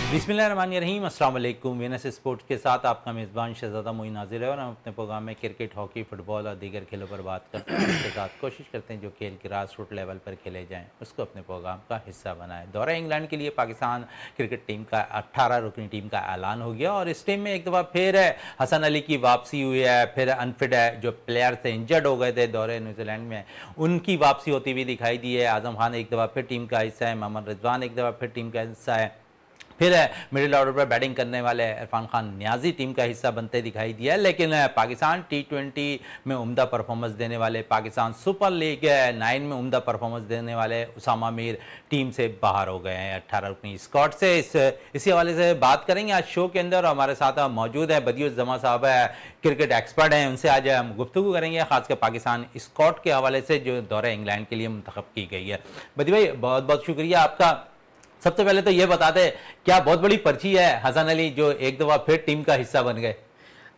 बिस्मिल्लाहिर्रहमानिर्रहीम, अस्सलाम वालेकुम। वीनस स्पोर्ट्स के साथ आपका मेज़बान शहज़ादा मोइन हाज़िर है और हम अपने प्रोग्राम में क्रिकेट, हॉकी, फुटबॉल और दीगर खेलों पर बात करते हैं। इसके साथ कोशिश करते हैं जो खेल ग्रास रूट लेवल पर खेले जाएँ उसको अपने प्रोग्राम का हिस्सा बनाएं। दौरा इंग्लैंड के लिए पाकिस्तान क्रिकेट टीम का 18 रुकनी टीम का ऐलान हो गया और इस टीम में एक दफ़ा फिर हसन अली की वापसी हुई है। फिर अनफिट है जो प्लेयर थे, इंजर्ड हो गए थे दौरे न्यूजीलैंड में, उनकी वापसी होती हुई दिखाई दी है। आज़म खान एक दफ़ा फिर टीम का हिस्सा है, मोहम्मद रिजवान एक दफ़ा फिर टीम का हिस्सा है। फिर मिडिल ऑर्डर पर बैटिंग करने वाले इरफान खान नियाजी टीम का हिस्सा बनते दिखाई दिया है। लेकिन पाकिस्तान T20 में उम्दा परफॉर्मेंस देने वाले, पाकिस्तान सुपर लीग 9 में उम्दा परफॉर्मेंस देने वाले उसामा मीर टीम से बाहर हो गए हैं 18 रुकनी स्क्वाड से। इसी हवाले से बात करेंगे आज शो के अंदर। हमारे साथ मौजूद है बदियुज़्ज़मा साहब है, क्रिकेट एक्सपर्ट हैं, उनसे आज हम गुफ्तगू करेंगे खासकर पाकिस्तान स्क्वाड के हवाले से जो दौरे इंग्लैंड के लिए मुंतखब की गई है। बदी भाई, बहुत बहुत शुक्रिया आपका। सबसे पहले तो ये बता दें, क्या बहुत बड़ी पर्ची है हसन अली जो एक दफ़ा फिर टीम का हिस्सा बन गए?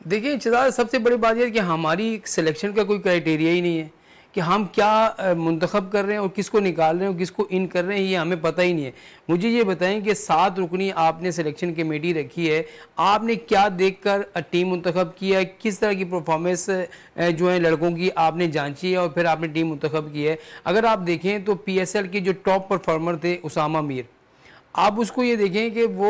देखिए इंतज़ार, सबसे बड़ी बात यह है कि हमारी सिलेक्शन का कोई क्राइटेरिया ही नहीं है कि हम क्या मुंतखब कर रहे हैं और किसको निकाल रहे हैं और किसको इन कर रहे हैं, ये हमें पता ही नहीं है। मुझे ये बताएं कि 7 रुकनी आपने सिलेक्शन कमेटी रखी है, आपने क्या देखकर टीम मुंतखब किया है, किस तरह की परफॉर्मेंस जो है लड़कों की आपने जांची है और फिर आपने टीम मुंतखब की है। अगर आप देखें तो PSL के जो टॉप परफॉर्मर थे उसामा मीर, आप उसको ये देखें कि वो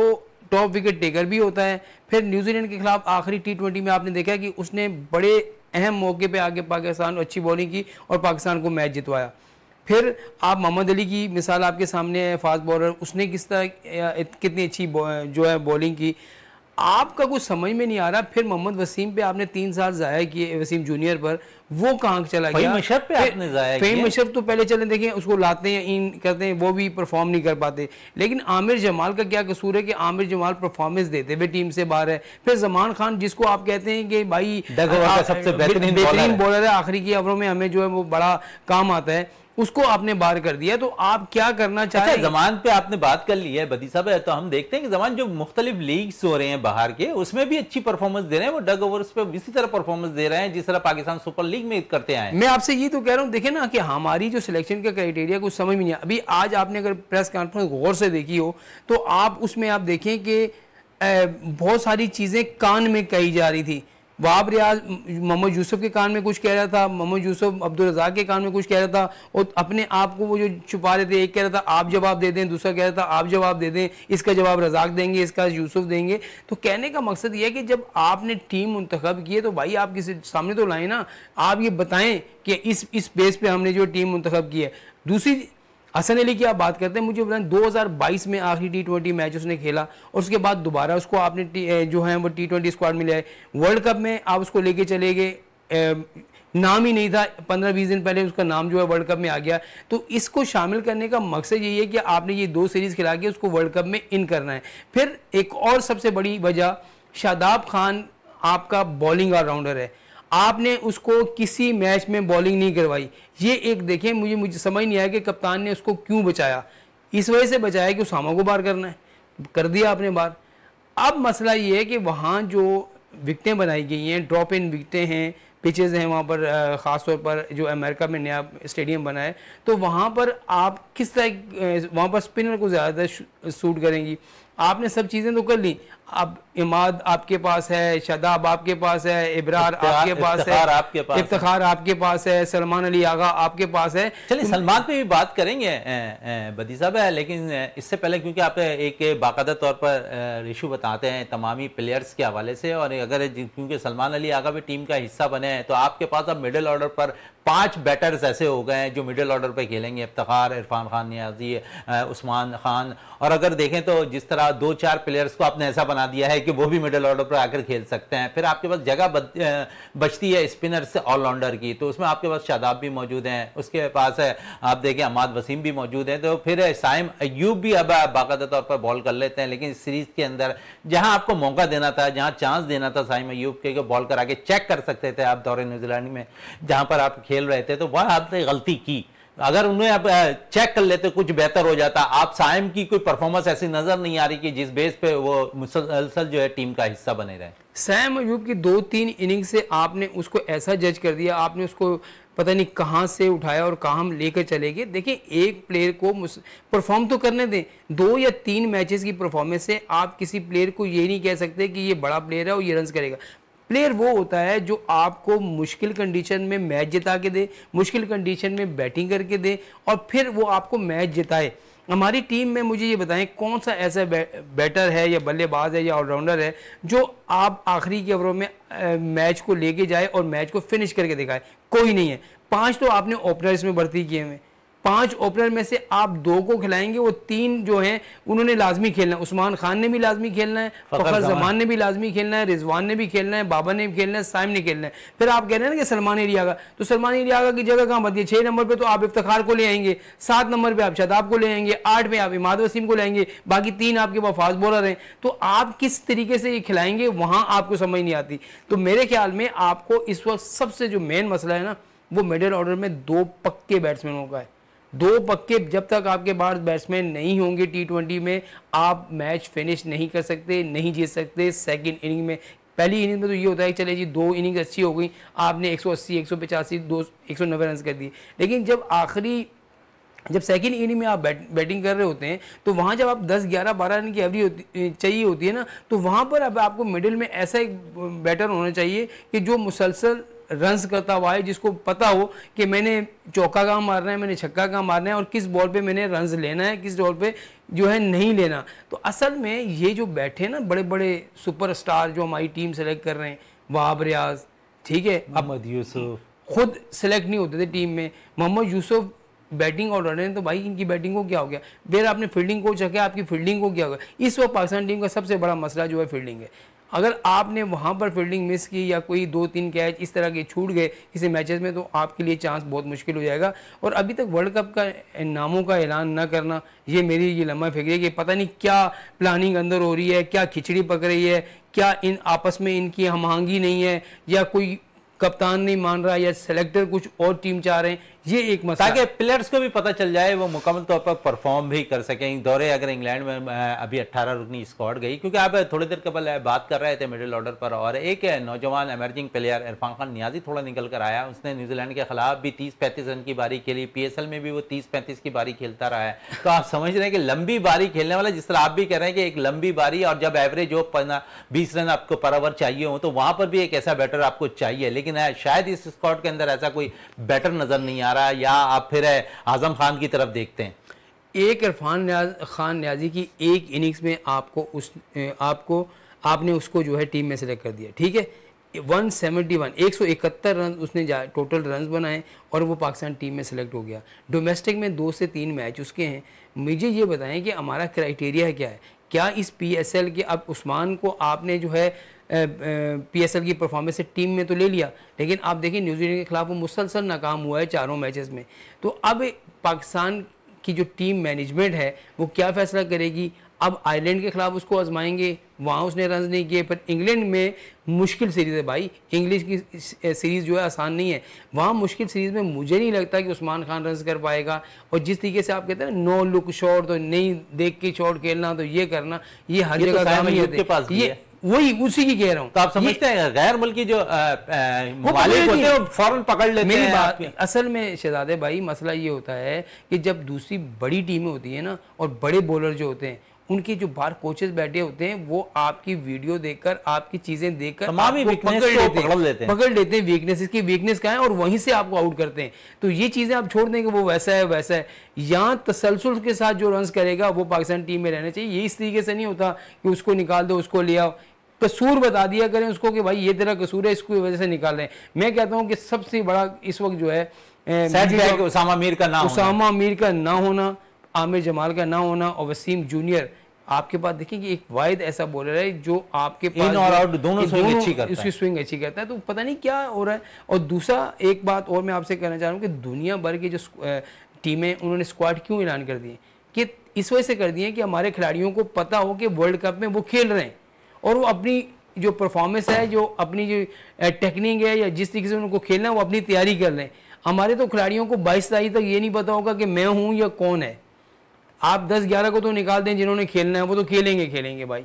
टॉप विकेट टेकर भी होता है। फिर न्यूजीलैंड के खिलाफ आखिरी T20 में आपने देखा कि उसने बड़े अहम मौके पे आके पाकिस्तान को अच्छी बॉलिंग की और पाकिस्तान को मैच जितवाया। फिर आप मोहम्मद अली की मिसाल आपके सामने है, फास्ट बॉलर, उसने किस तरह कितनी अच्छी जो है बॉलिंग की, आपका कुछ समझ में नहीं आ रहा। फिर मोहम्मद वसीम पे आपने 3 साल ज़ाया किए, वसीम जूनियर पर, वो कहाँ चला गया? फ़हीम अशरफ तो पहले चले देखें, उसको लाते हैं, इन करते हैं, वो भी परफॉर्म नहीं कर पाते। लेकिन आमिर जमाल का क्या कसूर है कि आमिर जमाल परफॉर्मेंस देते हुए टीम से बाहर है। फिर जमान खान, जिसको आप कहते हैं कि भाई सबसे बेहतरीन बॉलर है, आखिरी की ओवरों में हमें जो है वो बड़ा काम आता है, उसको आपने बाहर कर दिया। तो आप क्या करना चाहते हैं? जमान पे आपने बात कर ली है बदी साहब, तो हम देखते हैं कि जमान जो मुख्तलिफ लीग्स हो रहे हैं बाहर के, उसमें भी अच्छी परफॉर्मेंस दे रहे हैं। वो डग ओवर्स पे इसी तरह परफॉर्मेंस दे रहे हैं जिस तरह पाकिस्तान सुपर लीग में करते आए। मैं आपसे ये तो कह रहा हूँ, देखें ना कि हमारी जो सिलेक्शन का क्राइटेरिया कुछ समझ में नहीं आया। अभी आज आपने अगर प्रेस कॉन्फ्रेंस गौर से देखी हो तो आप उसमें आप देखें कि बहुत सारी चीज़ें कान में कही जा रही थी। वहाब रियाज मोहम्मद यूसुफ के कान में कुछ कह रहा था, मोहम्मद यूसुफ अब्दुल रज़ाक के कान में कुछ कह रहा था, और अपने आप को वो जो छुपा रहे थे, एक कह रहा था आप जवाब दे दें, दूसरा कह रहा था आप जवाब दे दें, इसका जवाब रज़ाक देंगे, इसका यूसुफ देंगे। तो कहने का मकसद ये है कि जब आपने टीम मुंतखब की है तो भाई आप किसी सामने तो लाएँ ना, आप ये बताएं कि इस बेस पर हमने जो टीम मुंतखब की है। दूसरी, हसन अली की आप बात करते हैं, मुझे बताएं 2022 में आखिरी T20 मैच उसने खेला और उसके बाद दोबारा उसको आपने जो है वो T20 स्क्वाड में लिया। वर्ल्ड कप में आप उसको लेके चले गए, नाम ही नहीं था, 15-20 दिन पहले उसका नाम जो है वर्ल्ड कप में आ गया। तो इसको शामिल करने का मकसद यही है कि आपने ये 2 सीरीज़ खिला के उसको वर्ल्ड कप में इन करना है। फिर एक और सबसे बड़ी वजह, शादाब खान आपका बॉलिंग ऑलराउंडर है, आपने उसको किसी मैच में बॉलिंग नहीं करवाई। ये एक देखें, मुझे समझ नहीं आया कि कप्तान ने उसको क्यों बचाया। इस वजह से बचाया कि उसामा को बाहर करना है, कर दिया आपने बाहर। अब मसला ये है कि वहाँ जो विकटें बनाई गई हैं, ड्रॉप इन विकटें हैं, पिचेज़ हैं वहाँ पर, ख़ास तौर पर जो अमेरिका में नया स्टेडियम बना है, तो वहाँ पर आप किस तरह वहाँ पर स्पिनर को ज़्यादा सूट करेंगी। आपने सब चीज़ें तो कर ली, अब इमाद आपके पास है, शादाब आपके पास है, इब्रार आपके पास है, इफ्तिखार आपके पास है, सलमान अली आगा आपके पास है। चलिए सलमान पे भी बात करेंगे बदी साहब है, लेकिन इससे पहले क्योंकि आप एक बाकायदा तौर पर इशू बताते हैं तमामी प्लेयर्स के हवाले से, और अगर क्योंकि सलमान अली आगा भी टीम का हिस्सा बने हैं तो आपके पास अब मिडिल ऑर्डर पर 5 बैटर्स ऐसे हो गए हैं जो मिडिल ऑर्डर पर खेलेंगे, इफ्तिखार, इरफान खान नियाजी, उस्मान खान। और अगर देखें तो जिस तरह 2-4 प्लेयर्स को आपने ऐसा बना दिया है कि वो भी मिडिल ऑर्डर पर आकर खेल सकते हैं। फिर आपके पास जगह बचती है स्पिनर से ऑलराउंडर की, तो उसमें आपके पास शादाब भी मौजूद हैं, उसके पास है आप देखें अहमद वसीम भी मौजूद हैं, तो फिर साइम अयूब भी अब बाकायदा तौर पर बॉल कर लेते हैं। लेकिन इस सीरीज के अंदर जहां आपको मौका देना था, जहां चांस देना था साइम अयूब के बॉल करा के चेक कर सकते थे आप दौरे न्यूजीलैंड में जहां पर आप खेल रहे थे, तो वह आपने गलती की। अगर उन्हें आप चेक कर लेते कुछ बेहतर हो जाता। आप साइम की कोई परफॉर्मेंस ऐसी नजर नहीं आ रही कि जिस बेस पे वो मुसलसल जो है टीम का हिस्सा बने रहे। सैम अयूब की 2-3 इनिंग से आपने उसको ऐसा जज कर दिया, आपने उसको पता नहीं कहाँ से उठाया और कहाँ हम लेकर चले गए। देखिए एक प्लेयर को परफॉर्म तो करने दें, 2 या 3 मैचेस की परफॉर्मेंस से आप किसी प्लेयर को ये नहीं कह सकते कि ये बड़ा प्लेयर है और ये रन्स करेगा। प्लेयर वो होता है जो आपको मुश्किल कंडीशन में मैच जिता के दे, मुश्किल कंडीशन में बैटिंग करके दे और फिर वो आपको मैच जिताए। हमारी टीम में मुझे ये बताएं कौन सा ऐसा बैटर है या बल्लेबाज है या ऑलराउंडर है जो आप आखिरी के ओवरों में मैच को लेके जाए और मैच को फिनिश करके दिखाए? कोई नहीं है। 5 तो आपने ओपनर्स में भर्ती किए हुए, 5 ओपनर में से आप 2 को खिलाएंगे, वो 3 जो हैं उन्होंने लाजमी खेलना है। उस्मान खान ने भी लाजमी खेलना है, फ़खर जमान ने भी लाजमी खेलना है, रिजवान ने भी खेलना है, बाबर ने भी खेलना है, साइम ने खेलना है। फिर आप कह रहे हैं ना कि सलमान एरियागा, तो सलमान एरियागा की जगह कहाँ बनती है? 6 नंबर पे तो आप इफ्तिखार को ले आएंगे, 7 नंबर पे आप शादाब को ले आएंगे, 8 पे आप इमाद वसीम को लाएंगे, बाकी 3 आपके पास फास्ट बॉलर हैं। तो आप किस तरीके से ये खिलाएंगे वहाँ आपको समझ नहीं आती। तो मेरे ख्याल में आपको इस वक्त सबसे जो मेन मसला है ना, वो मिडिल ऑर्डर में 2 पक्के बैट्समैनों का है। 2 पक्के जब तक आपके पास बैट्समैन नहीं होंगे T20 में, आप मैच फिनिश नहीं कर सकते, नहीं जीत सकते। सेकंड इनिंग में, पहली इनिंग में तो ये होता है कि चले जी 2 इनिंग अच्छी हो गई, आपने 180, 185, 190 रन कर दिए। लेकिन जब सेकंड इनिंग में आप बैटिंग कर रहे होते हैं तो वहाँ जब आप 10, 11, 12 रन की एवरेज चाहिए होती है ना, तो वहाँ पर अब आपको मिडिल में ऐसा एक बैटर होना चाहिए कि जो मुसलसल रन्स करता हुआ है, जिसको पता हो कि मैंने चौका कहाँ मारना है, मैंने छक्का कहाँ मारना है और किस बॉल पे मैंने रन्स लेना है, किस बॉल पे जो है नहीं लेना। तो असल में ये जो बैठे ना बड़े बड़े सुपरस्टार जो हमारी टीम सेलेक्ट कर रहे हैं, वहाब रियाज, ठीक है, मोहम्मद यूसुफ खुद सेलेक्ट नहीं होते थे टीम में, मोहम्मद यूसुफ बैटिंग ऑर्डर है, तो भाई इनकी बैटिंग को क्या हो गया? फिर आपने फील्डिंग कोच रखा, आपकी फील्डिंग को क्या होगा? इस वक्त पाकिस्तान टीम का सबसे बड़ा मसला जो है फील्डिंग है। अगर आपने वहाँ पर फील्डिंग मिस की या कोई 2-3 कैच इस तरह के छूट गए किसी मैचेस में, तो आपके लिए चांस बहुत मुश्किल हो जाएगा। और अभी तक वर्ल्ड कप का नामों का ऐलान ना करना, ये मेरी ये लम्हा फिक्र है कि पता नहीं क्या प्लानिंग अंदर हो रही है, क्या खिचड़ी पक रही है, क्या इन आपस में इनकी हमआहंगी नहीं है, या कोई कप्तान नहीं मान रहा या सेलेक्टर कुछ और टीम चाह रहे हैं, ये एक मसला, ताकि प्लेयर्स को भी पता चल जाए, वो मुकम्मल तौर पर परफॉर्म भी कर सकें। दौरे अगर इंग्लैंड में अभी 18 रुकनी स्क्वाड गई, क्योंकि आप थोड़ी देर कबल बात कर रहे थे मिडिल ऑर्डर पर, और एक नौजवान एमर्जिंग प्लेयर इरफान खान नियाजी थोड़ा निकल कर आया। उसने न्यूजीलैंड के खिलाफ भी 30-35 रन की बारी खेली, PSL में भी वो 30-35 की बारी खेलता रहा है। तो आप समझ रहे हैं कि लंबी बारी खेलने वाला, जिस तरह आप भी कह रहे हैं कि एक लंबी बारी, और जब एवरेज हो 20 रन आपको पर ओवर चाहिए हो, तो वहां पर भी एक ऐसा बैटर आपको चाहिए। लेकिन शायद इस स्क्वाड के अंदर ऐसा कोई बैटर नजर नहीं आ रहा, या आप फिर आजम खान की तरफ देखते हैं। एक इरफान खान नियाजी की एक इनिंग्स में आपने उसको जो है टीम में सेलेक्ट कर दिया, ठीक है, 171 रन उसने टोटल रन बनाए और वो पाकिस्तान टीम में सेलेक्ट हो गया। डोमेस्टिक में 2 से 3 मैच उसके हैं। मुझे ये बताएं कि हमारा क्राइटेरिया क्या है? क्या इस PSL के, अब उस्मान को आपने जो है PSL की परफॉर्मेंस से टीम में तो ले लिया, लेकिन आप देखिए न्यूजीलैंड के खिलाफ वो मुसलसल नाकाम हुआ है 4 मैचेस में। तो अब पाकिस्तान की जो टीम मैनेजमेंट है वो क्या फैसला करेगी? अब आयरलैंड के खिलाफ उसको आजमाएंगे, वहाँ उसने रन नहीं किए, पर इंग्लैंड में मुश्किल सीरीज़ है भाई, इंग्लिश की सीरीज़ जो है आसान नहीं है। वहाँ मुश्किल सीरीज़ में मुझे नहीं लगता कि उस्मान खान रन कर पाएगा। और जिस तरीके से आप कहते हैं नो लुक शॉट, तो नहीं देख के शॉट खेलना, तो ये करना, ये हर जगह काम नहीं होता, ये वही उसी की कह रहा हूँ। तो आप समझते हैं गैर मुल्की जो मालिक होते हैं वो फौरन पकड़ लेते हैं। मेरी बात असल में शहजादे भाई मसला ये होता है कि जब दूसरी बड़ी टीमें होती है ना, और बड़े बॉलर जो होते हैं, उनके जो बाहर कोचेस बैठे होते हैं, वो आपकी वीडियो देखकर, आपकी चीजें देखकर पकड़ लेते हैं वीकनेस, इसकी वीकनेस क्या है, और वहीं से आपको आउट करते हैं। तो ये चीजें आप छोड़ दें कि वो वैसा है वैसा है। यहाँ तसलसल के साथ जो रन करेगा वो पाकिस्तान टीम में रहना चाहिए। ये इस तरीके से नहीं होता कि उसको निकाल दो, उसको ले आओ, कसूर बता दिया करें उसको कि भाई ये तेरा कसूर है, इसकी वजह से निकाल रहे हैं। मैं कहता हूँ कि सबसे बड़ा इस वक्त जो है उसामा मीर का ना होना, आमिर जमाल का ना होना, और वसीम जूनियर। आपके पास देखिए कि एक वाहिद ऐसा बॉलर है जो आपके पास इन और आउट दोनों स्विंग अच्छी करता है, उसकी स्विंग अच्छी करता है। तो पता नहीं क्या हो रहा है। और दूसरा एक बात और मैं आपसे कहना चाह रहा हूँ कि दुनिया भर की जो टीमें, उन्होंने स्क्वाड क्यों ऐलान कर दिए? कि इस वजह से कर दिए कि हमारे खिलाड़ियों को पता हो कि वर्ल्ड कप में वो खेल रहे हैं, और वो अपनी जो परफॉर्मेंस है, जो अपनी जो टेक्निक है, या जिस तरीके से उनको खेलना है, वो अपनी तैयारी कर लें। हमारे तो खिलाड़ियों को 22 तारीख तक ये नहीं पता होगा कि मैं हूँ या कौन है। आप 10-11 को तो निकाल दें जिन्होंने खेलना है, वो तो खेलेंगे भाई।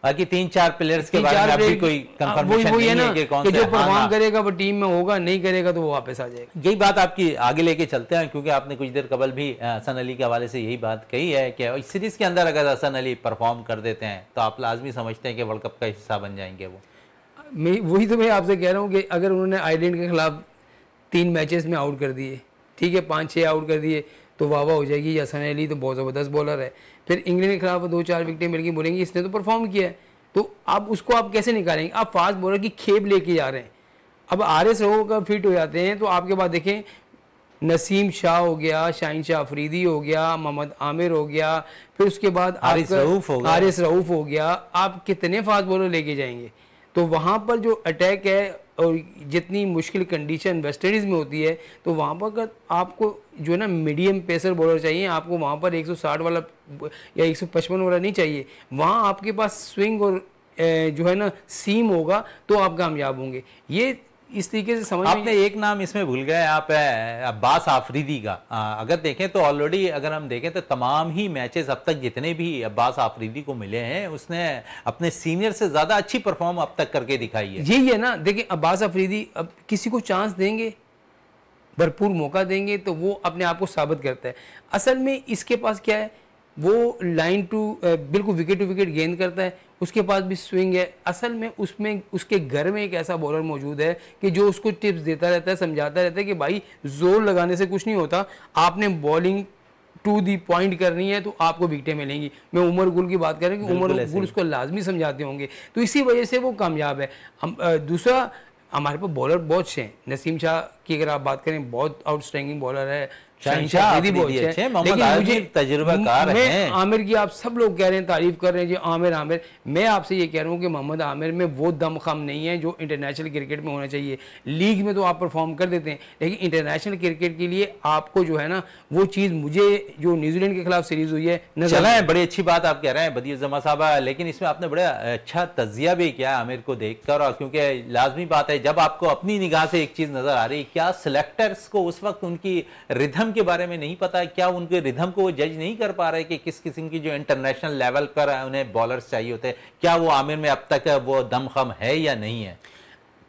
बाकी 3-4 प्लेयर्स के बारे में अभी कोई कंफर्मेशन नहीं है कि कौन से जो परफॉर्म करेगा वो टीम में होगा, नहीं करेगा तो वो वापस आ जाएगा। यही बात आपकी आगे लेके चलते हैं, क्योंकि आपने कुछ देर कबल भी हसन अली के हवाले से यही बात कही है कि इस सीरीज़ के अंदर अगर हसन अली परफॉर्म कर देते हैं तो आप लाजमी समझते हैं कि वर्ल्ड कप का हिस्सा बन जाएंगे वो। वही तो मैं आपसे कह रहा हूँ कि अगर उन्होंने आयरलैंड के खिलाफ 3 मैचेस में आउट कर दिए, ठीक है, 5-6 आउट कर दिए, तो वाह हो जाएगी, हसन अली तो बहुत ज़बरदस्त बॉलर है। फिर इंग्लैंड के खिलाफ 2-4 विकेटें मिल गई, बोलेंगे इसने तो परफॉर्म किया है, तो आप उसको आप कैसे निकालेंगे? आप फास्ट बॉलर की खेप लेके जा रहे हैं। अब RS का फिट हो जाते हैं तो आपके बाद देखें नसीम शाह हो गया, शाहीन शाह अफरीदी हो गया, मोहम्मद आमिर हो गया, फिर उसके बाद हारिस रऊफ हो गया, आप कितने फास्ट बॉलर लेके जाएंगे? तो वहाँ पर जो अटैक है और जितनी मुश्किल कंडीशन वेस्ट इंडीज़ में होती है, तो वहाँ पर अगर आपको जो है ना मीडियम पेसर बॉलर चाहिए, आपको वहाँ पर 160 वाला या 155 वाला नहीं चाहिए। वहाँ आपके पास स्विंग और जो है ना सीम होगा तो आप कामयाब होंगे। ये इस तरीके से समझ आपने एक नाम इसमें भूल गए आप, अब्बास आफरीदी का। अगर देखें तो ऑलरेडी अगर हम देखें तो तमाम ही मैचेस अब तक जितने भी अब्बास आफरीदी को मिले हैं, उसने अपने सीनियर से ज़्यादा अच्छी परफॉर्म अब तक करके दिखाई है। यही है ना, देखिए अब्बास आफरीदी अब किसी को चांस देंगे, भरपूर मौका देंगे तो वो अपने आप को साबित करता है। असल में इसके पास क्या है, वो लाइन टू बिल्कुल विकेट टू विकेट गेंद करता है, उसके पास भी स्विंग है। असल में उसमें उसके घर में एक ऐसा बॉलर मौजूद है कि जो उसको टिप्स देता रहता है, समझाता रहता है कि भाई जोर लगाने से कुछ नहीं होता, आपने बॉलिंग टू दी पॉइंट करनी है तो आपको विकेटें मिलेंगी। मैं उमर गुल की बात कर रहा हूँ कि उमर गुल उसको लाजमी समझाते होंगे, तो इसी वजह से वो कामयाब है। दूसरा, हमारे पास बॉलर बहुत से हैं। नसीम शाह की अगर आप बात करें, बहुत आउटस्टैंडिंग बॉलर है, लेकिन मुझे तजुर्बाकार हैं। आमिर की आप सब लोग कह रहे हैं, तारीफ कर रहे हैं जी आमिर। मैं आपसे ये कह रहा हूँ कि मोहम्मद आमिर में वो दमखम नहीं है जो इंटरनेशनल क्रिकेट में होना चाहिए। लीग में तो आप परफॉर्म कर देते हैं, लेकिन इंटरनेशनल क्रिकेट के लिए आपको जो है ना वो चीज़, मुझे जो न्यूजीलैंड के खिलाफ सीरीज हुई है चला है, बड़ी अच्छी बात आप कह रहे हैं बदिर जमा साहब, लेकिन इसमें आपने बड़ा अच्छा तजिया भी किया आमिर को देखकर, और क्योंकि लाजमी बात है जब आपको अपनी निगाह से एक चीज़ नज़र आ रही, क्या सिलेक्टर्स को उस वक्त उनकी रिधम के बारे में नहीं पता, क्या उनके रिदम को वो जज नहीं कर पा रहे कि किस किस्म की जो इंटरनेशनल लेवल पर उन्हें बॉलर्स चाहिए होते हैं, क्या वो आमिर में अब तक वो दमखम है या नहीं है?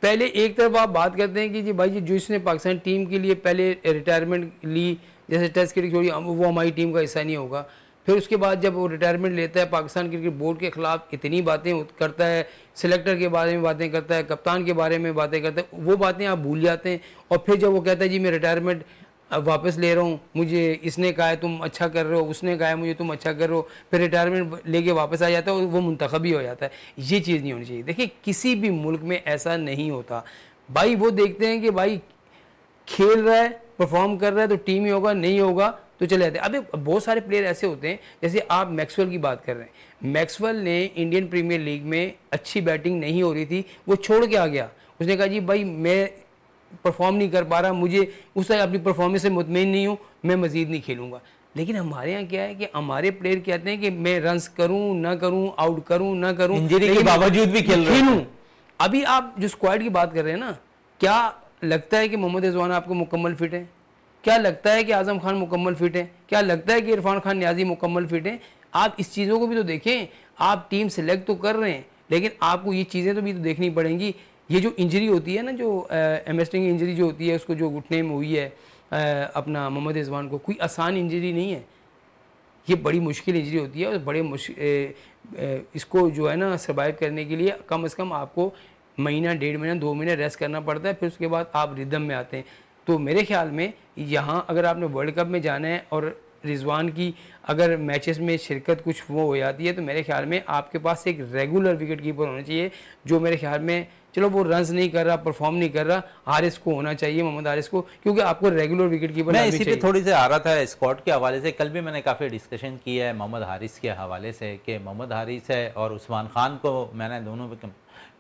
पहले एक तरफ आप बात करते हैं कि जी भाई जो इसने पाकिस्तान टीम के लिए पहले रिटायरमेंट ली, जैसे टेस्ट क्रिकेट छोड़ी, वो हमारी टीम का हिस्सा नहीं होगा। फिर उसके बाद जब वो रिटायरमेंट लेता है, पाकिस्तान क्रिकेट बोर्ड के खिलाफ इतनी बातें करता है, सिलेक्टर के बारे में बातें करता है, कप्तान के बारे में बातें करता है, वो बातें आप भूल जाते हैं। और फिर जब वो कहता है जी मैं रिटायरमेंट अब वापस ले रहा हूँ, मुझे इसने कहा है तुम अच्छा कर रहे हो, उसने कहा है मुझे तुम अच्छा कर रहे हो, फिर रिटायरमेंट लेके वापस आ जाता है और वो मुंतखब ही हो जाता है। ये चीज़ नहीं होनी चाहिए। देखिए किसी भी मुल्क में ऐसा नहीं होता भाई, वो देखते हैं कि भाई खेल रहा है, परफॉर्म कर रहा है तो टीम ही होगा, नहीं होगा तो चले जाते हैं। अभी बहुत सारे प्लेयर ऐसे होते हैं, जैसे आप मैक्सवेल की बात कर रहे हैं। मैक्सवेल ने इंडियन प्रीमियर लीग में अच्छी बैटिंग नहीं हो रही थी, वो छोड़ के आ गया। उसने कहा जी भाई मैं परफॉर्म नहीं कर पा रहा, मुझे उस तरह अपनी परफॉर्मेंस से मुतमईन नहीं हूँ, मैं मज़ीद नहीं खेलूँगा। लेकिन हमारे यहाँ क्या है कि हमारे प्लेयर कहते हैं कि मैं रन्स करूँ ना करूँ, आउट करूँ ना करूँ, इंजरी के बावजूद भी खेलूँ। अभी आप जो स्क्वाड की बात कर रहे हैं ना, क्या लगता है कि मोहम्मद रिजवान आपको मुकम्मल फिट है? क्या लगता है कि आज़म खान मुकम्मल फिट है? क्या लगता है कि इरफान खान नियाजी मुकम्मल फिट है? आप इस चीज़ों को भी तो देखें। आप टीम सेलेक्ट तो कर रहे हैं, लेकिन आपको ये चीज़ें तो भी तो देखनी पड़ेंगी। ये जो इंजरी होती है ना, जो एमएसटिंग इंजरी जो होती है, उसको जो घुटने में हुई है अपना मोहम्मद रिजवान को, कोई आसान इंजरी नहीं है, ये बड़ी मुश्किल इंजरी होती है। और बड़े इसको जो है ना सर्वाइव करने के लिए कम से कम आपको महीना, 1.5 महीना, 2 महीने रेस्ट करना पड़ता है, फिर उसके बाद आप रिदम में आते हैं। तो मेरे ख्याल में यहाँ अगर आपने वर्ल्ड कप में जाना है और रिजवान की अगर मैचेस में शिरकत कुछ वो हो जाती है, तो मेरे ख्याल में आपके पास एक रेगुलर विकेट कीपर होना चाहिए, जो मेरे ख्याल में चलो वो रन्स नहीं कर रहा, परफॉर्म नहीं कर रहा, हारिस को होना चाहिए, मोहम्मद हारिस को, क्योंकि आपको रेगुलर विकेट कीपर मैं इसी पे थोड़ी सी आ रहा था स्क्वाड के हवाले से। कल भी मैंने काफ़ी डिस्कशन किया है मोहम्मद हारिस के हवाले से कि मोहम्मद हारिस है और उस्मान खान को मैंने दोनों पे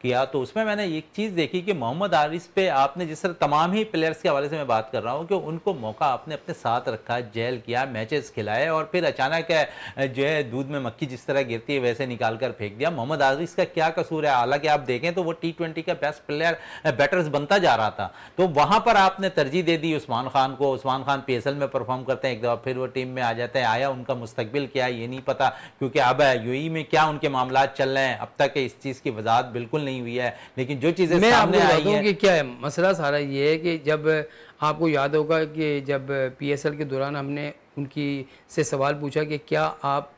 किया, तो उसमें मैंने एक चीज़ देखी कि मोहम्मद हारिस पे आपने जिस तरह तमाम ही प्लेयर्स के हवाले से मैं बात कर रहा हूँ कि उनको मौका आपने अपने साथ रखा, जेल किया, मैचेस खिलाए, और फिर अचानक जो है दूध में मक्खी जिस तरह गिरती है वैसे निकाल कर फेंक दिया। मोहम्मद हारिस का क्या कसूर है? हालांकि आप देखें तो वो T20 का बेस्ट प्लेयर बैटर्स बनता जा रहा था, तो वहां पर आपने तरजीह दे दी उस्मान खान को। उस्मान खान पीएसएल में परफॉर्म करते हैं, एक दफा फिर वो टीम में आ जाते हैं। आया उनका मुस्तकबिल क्या है ये नहीं पता, क्योंकि अब यूएई में क्या उनके मामला चल रहे हैं अब तक इस चीज की वजाहत बिल्कुल नहीं हुई है। लेकिन जो चीजें सामने आई हैं कि क्या है मसला सारा ये है कि जब आपको याद होगा कि जब पीएसएल के दौरान हमने उनकी से सवाल पूछा कि क्या आप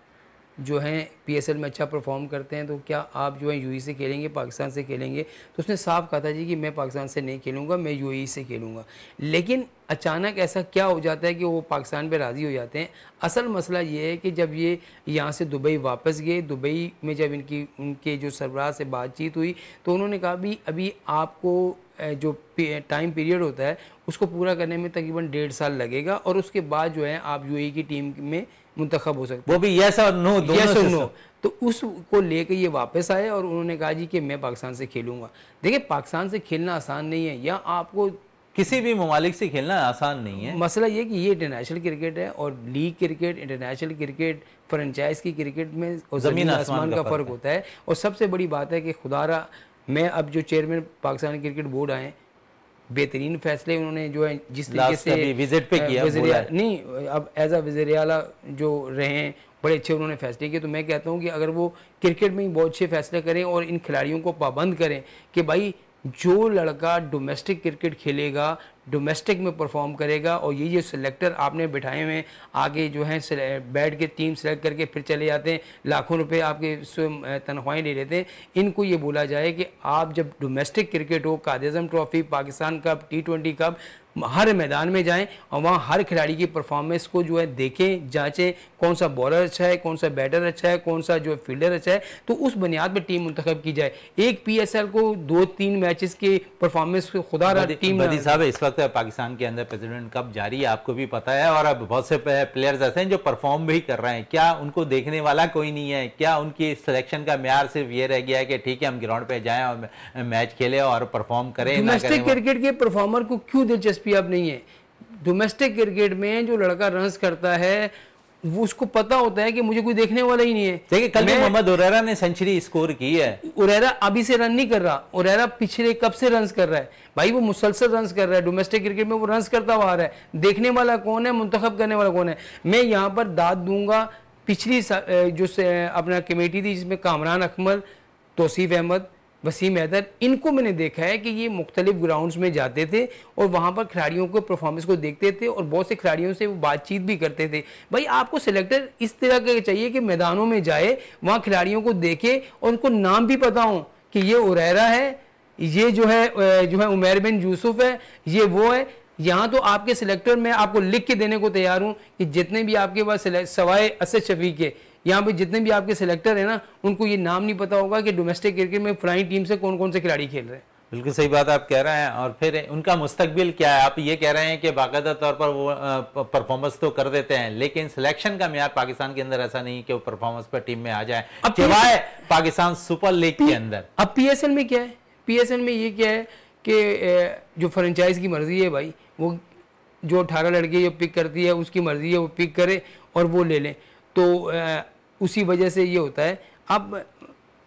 जो हैं पीएसएल में अच्छा परफॉर्म करते हैं तो क्या आप जो है यूएई से खेलेंगे, पाकिस्तान से खेलेंगे, तो उसने साफ कहा था जी कि मैं पाकिस्तान से नहीं खेलूँगा, मैं यूएई से खेलूँगा। लेकिन अचानक ऐसा क्या हो जाता है कि वो पाकिस्तान पे राज़ी हो जाते हैं। असल मसला ये है कि जब ये यहाँ से दुबई वापस गए, दुबई में जब उनके जो सरबराह से बातचीत हुई तो उन्होंने कहा भी अभी आपको जो टाइम पीरियड होता है उसको पूरा करने में तकरीबन 1.5 साल लगेगा और उसके बाद जो है आप यूएई की टीम में मुंतखब हो सकते हैं। वो भी यस और नो, यस और नो। तो उसको लेकर ये वापस आए और उन्होंने कहा जी कि मैं पाकिस्तान से खेलूंगा। देखिए पाकिस्तान से खेलना आसान नहीं है, या आपको किसी भी ममालिक से खेलना आसान नहीं है। मसला ये कि ये इंटरनेशनल क्रिकेट है और league cricket, international cricket, franchise की क्रिकेट में और ज़मीन आसमान का फ़र्क होता है। और सबसे बड़ी बात है कि खुदारा मैं अब जो चेयरमैन पाकिस्तान क्रिकेट बोर्ड आए, बेहतरीन फैसले उन्होंने जो है जिस तरीके से विजिट पे किया नहीं अब एज अ वज़ीर आला जो रहे हैं बड़े अच्छे उन्होंने फैसले किए। तो मैं कहता हूँ कि अगर वो क्रिकेट में ही बहुत अच्छे फैसले करें और इन खिलाड़ियों को पाबंद करें कि भाई जो लड़का डोमेस्टिक क्रिकेट खेलेगा, डोमेस्टिक में परफॉर्म करेगा, और ये जो सिलेक्टर आपने बिठाए हुए आगे जो है बैठ के टीम सेलेक्ट करके फिर चले जाते हैं, लाखों रुपए आपके तनख्वाहें ले लेते हैं, इनको ये बोला जाए कि आप जब डोमेस्टिक क्रिकेट हो, Quaid-e-Azam trophy, Pakistan cup, T20 cup, हर मैदान में जाएं और वहाँ हर खिलाड़ी की परफॉर्मेंस को जो है देखें, जांचें, कौन सा बॉलर अच्छा है, कौन सा बैटर अच्छा है, कौन सा जो फील्डर अच्छा है, तो उस बुनियाद पर टीम मुंतखब की जाए। एक पीएसएल को 2-3 मैचेस के परफॉर्मेंस खुदा टीम साहब इस वक्त पाकिस्तान के अंदर प्रेसिडेंट कप जारी है, आपको भी पता है, और अब बहुत से प्लेयर्स ऐसे हैं जो परफॉर्म भी कर रहे हैं। क्या उनको देखने वाला कोई नहीं है? क्या उनकी सिलेक्शन का म्यार सिर्फ ये रह गया है कि ठीक है हम ग्राउंड पे जाएं और मैच खेलें और परफॉर्म करें? डोमेस्टिक क्रिकेट के परफॉर्मर को क्यों दिलचस्पी अब नहीं है? डोमेस्टिक क्रिकेट में जो लड़का रन्स करता है वो उसको पता होता है कि मुझे कोई देखने वाला ही नहीं है। देखिए कल मोहम्मद उरेरा ने सेंचुरी स्कोर की है। उरेरा अभी से रन नहीं कर रहा, उरेरा पिछले कब से रन्स कर रहा है भाई, वो मुसलसल रन्स कर रहा है। डोमेस्टिक क्रिकेट में वो रन्स करता हुआ आ रहा है। देखने वाला कौन है, मुंतखब करने वाला कौन है? मैं यहाँ पर दाद दूंगा पिछली जो अपना कमेटी थी जिसमें कामरान अकमल, तौसीफ अहमद, वसीम हैदर, इनको मैंने देखा है कि ये मुख्तलिफ ग्राउंड्स में जाते थे और वहाँ पर खिलाड़ियों को परफॉर्मेंस को देखते थे और बहुत से खिलाड़ियों से वो बातचीत भी करते थे। भाई आपको सिलेक्टर इस तरह का चाहिए कि मैदानों में जाए, वहाँ खिलाड़ियों को देखे और उनको नाम भी पता हो कि ये उरेरा है, ये जो है उमैर बिन यूसुफ है, ये वो है। यहाँ तो आपके सिलेक्टर मैं आपको लिख के देने को तैयार हूँ कि जितने भी आपके पास सवाए असद शफीक के यहाँ पे जितने भी आपके सिलेक्टर हैं ना, उनको ये नाम नहीं पता होगा कि डोमेस्टिक क्रिकेट में फलानी टीम से कौन कौन से खिलाड़ी खेल रहे हैं। बिल्कुल सही बात आप कह रहे हैं। और फिर उनका मुस्तकबिल क्या है? आप ये कह रहे हैं कि बाकायदा तौर पर वो परफॉर्मेंस तो कर देते हैं, लेकिन सिलेक्शन का म्यार पाकिस्तान के अंदर ऐसा नहीं कि वो परफॉर्मेंस पर टीम में आ जाए, सिवाय पाकिस्तान सुपर लीग के अंदर। अब पीएसएल में क्या है? पीएसएल में ये क्या है कि जो फ्रेंचाइज की मर्जी है भाई, वो जो 18 लड़के जो पिक करती है उसकी मर्जी है, वो पिक करे और वो ले लें। तो उसी वजह से ये होता है। अब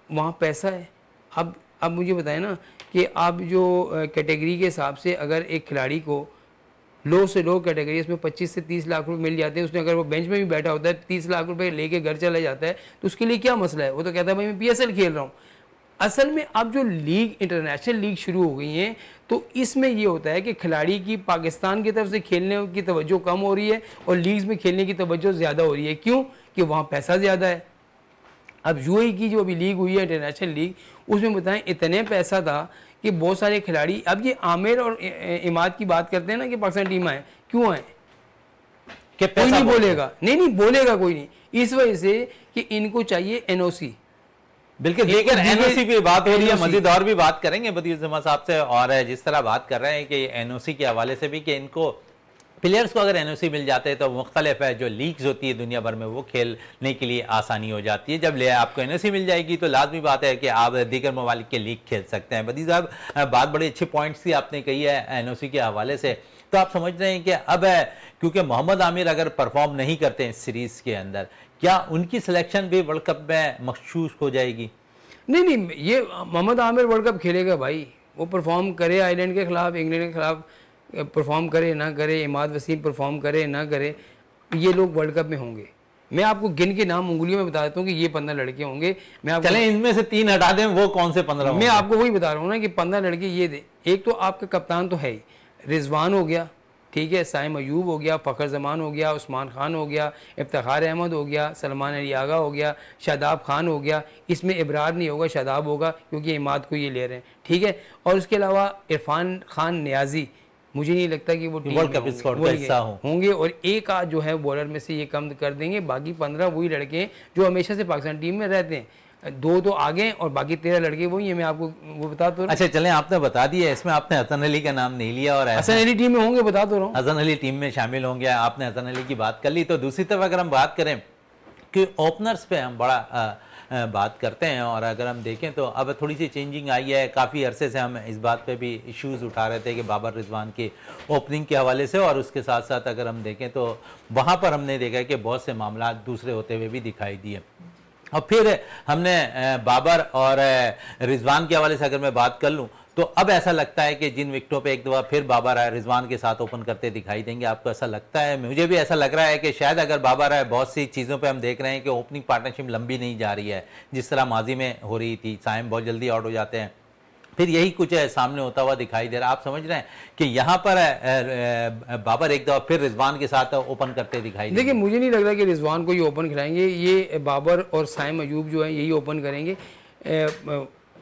वहाँ पैसा है। अब मुझे बताएं ना कि आप जो कैटेगरी के हिसाब से अगर एक खिलाड़ी को लो से लो कैटेगरी इसमें 25 से 30 लाख रुपए मिल जाते हैं, उसने अगर वो बेंच में भी बैठा होता है 30 लाख रुपए लेके घर चला जाता है, तो उसके लिए क्या मसला है? वो तो कहता है भाई मैं पीएसएल खेल रहा हूँ। असल में अब जो लीग, इंटरनेशनल लीग शुरू हो गई हैं, तो इसमें ये होता है कि खिलाड़ी की पाकिस्तान की तरफ से खेलने की तवज्जो कम हो रही है और लीग्स में खेलने की तवज्जो ज़्यादा हो रही है। क्यों? कि वहाँ पैसा ज़्यादा है। अब यूएई की जो अभी लीग हुई है इंटरनेशनल लीग, उसमें बताएं इतने पैसा था कि बहुत सारे खिलाड़ी, अब ये आमिर और इमाद की बात करते हैं ना कि पाकिस्तान टीम आए, क्यों आए? कोई नहीं बोलेगा, नहीं बोलेगा कोई नहीं, इस वजह से कि इनको चाहिए एनओसी। बिल्कुल, लेकिन एनओसी पे बात हो रही है, मजीद और भी बात करेंगे बदियुज्जमा साहब से। और जिस तरह बात कर रहे हैं कि एनओसी के हवाले से भी कि इनको प्लेयर्स को अगर एनओसी मिल जाते हैं तो मुख्तलिफ है जो लीग्स होती है दुनिया भर में वो खेलने के लिए आसानी हो जाती है। जब आपको एनओसी मिल जाएगी तो लाजमी बात है कि आप दीगर ममालिक के लीग खेल सकते हैं। बदी साहब बात बड़ी अच्छी पॉइंट्स थी आपने कही है एनओसी के हवाले से। तो आप समझ रहे हैं कि अब क्योंकि मोहम्मद आमिर अगर परफॉर्म नहीं करते हैं सीरीज के अंदर, क्या उनकी सिलेक्शन भी वर्ल्ड कप में मखशूस हो जाएगी? नहीं, ये मोहम्मद आमिर वर्ल्ड कप खेलेगा भाई, वो परफॉर्म करे आयरलैंड के ख़िलाफ़, इंग्लैंड के ख़िलाफ़ परफॉर्म करे ना करे, इमाद वसीम परफॉर्म करे ना करे, ये लोग वर्ल्ड कप में होंगे। मैं आपको गिन के नाम उंगलियों में बता देता हूँ कि ये 15 लड़के होंगे। मैं आपको चलें इनमें से 3 हटा दें, वो कौन से 15? मैं आपको वही बता रहा हूँ ना कि 15 लड़के ये दे। एक तो आपका कप्तान तो है ही, रिजवान हो गया, ठीक है, साइम अयूब हो गया, फ़खर जमान हो गया, उस्मान खान हो गया, इफ्तिखार अहमद हो गया, सलमान अली आगा हो गया, शादाब खान हो गया। इसमें इब्रार नहीं होगा, शादाब होगा, क्योंकि इमाद को ये ले रहे हैं, ठीक है। और उसके अलावा इरफान खान नियाजी, मुझे नहीं लगता कि वो टीम वर्ल्ड कप स्क्वाड का हिस्सा होंगे। और एक आध जो है बॉलर में से ये कम कर देंगे। बाकी 15 वही लड़के हैं जो हमेशा से पाकिस्तान टीम में रहते हैं। 2 तो आगे और बाकी 13 लड़के वही है। मैं आपको वो बता तो। अच्छा चलें, आपने बता दिया, इसमें आपने हसन अली का नाम नहीं लिया। और हसन अली टीम में होंगे, बता तो रहा हूँ, हसन अली टीम में शामिल होंगे। आपने हसन अली की बात कर ली। तो दूसरी तरफ अगर हम बात करें कि ओपनर्स पे हम बड़ा बात करते हैं, और अगर हम देखें तो अब थोड़ी सी चेंजिंग आई है। काफ़ी अरसे से हम इस बात पे भी इश्यूज़ उठा रहे थे कि बाबर रिजवान की ओपनिंग के हवाले से, और उसके साथ साथ अगर हम देखें तो वहाँ पर हमने देखा कि बहुत से मामला दूसरे होते हुए भी दिखाई दिए। और फिर हमने बाबर और रिजवान के हवाले से अगर मैं बात कर लूँ तो अब ऐसा लगता है कि जिन विकेटों पे एक दफ़ा फिर बाबर आए रिजवान के साथ ओपन करते दिखाई देंगे। आपको ऐसा लगता है? मुझे भी ऐसा लग रहा है कि शायद अगर बाबर आए, बहुत सी चीज़ों पे हम देख रहे हैं कि ओपनिंग पार्टनरशिप लंबी नहीं जा रही है जिस तरह माजी में हो रही थी। साइम बहुत जल्दी आउट हो जाते हैं, फिर यही कुछ है सामने होता हुआ दिखाई दे रहा है। आप समझ रहे हैं कि यहाँ पर बाबर एक दफ़ा फिर रिजवान के साथ ओपन करते दिखाई देंगे? देखिए मुझे नहीं लग रहा कि रिजवान को ये ओपन खिलाएंगे। ये बाबर और साइम अयूब जो है यही ओपन करेंगे।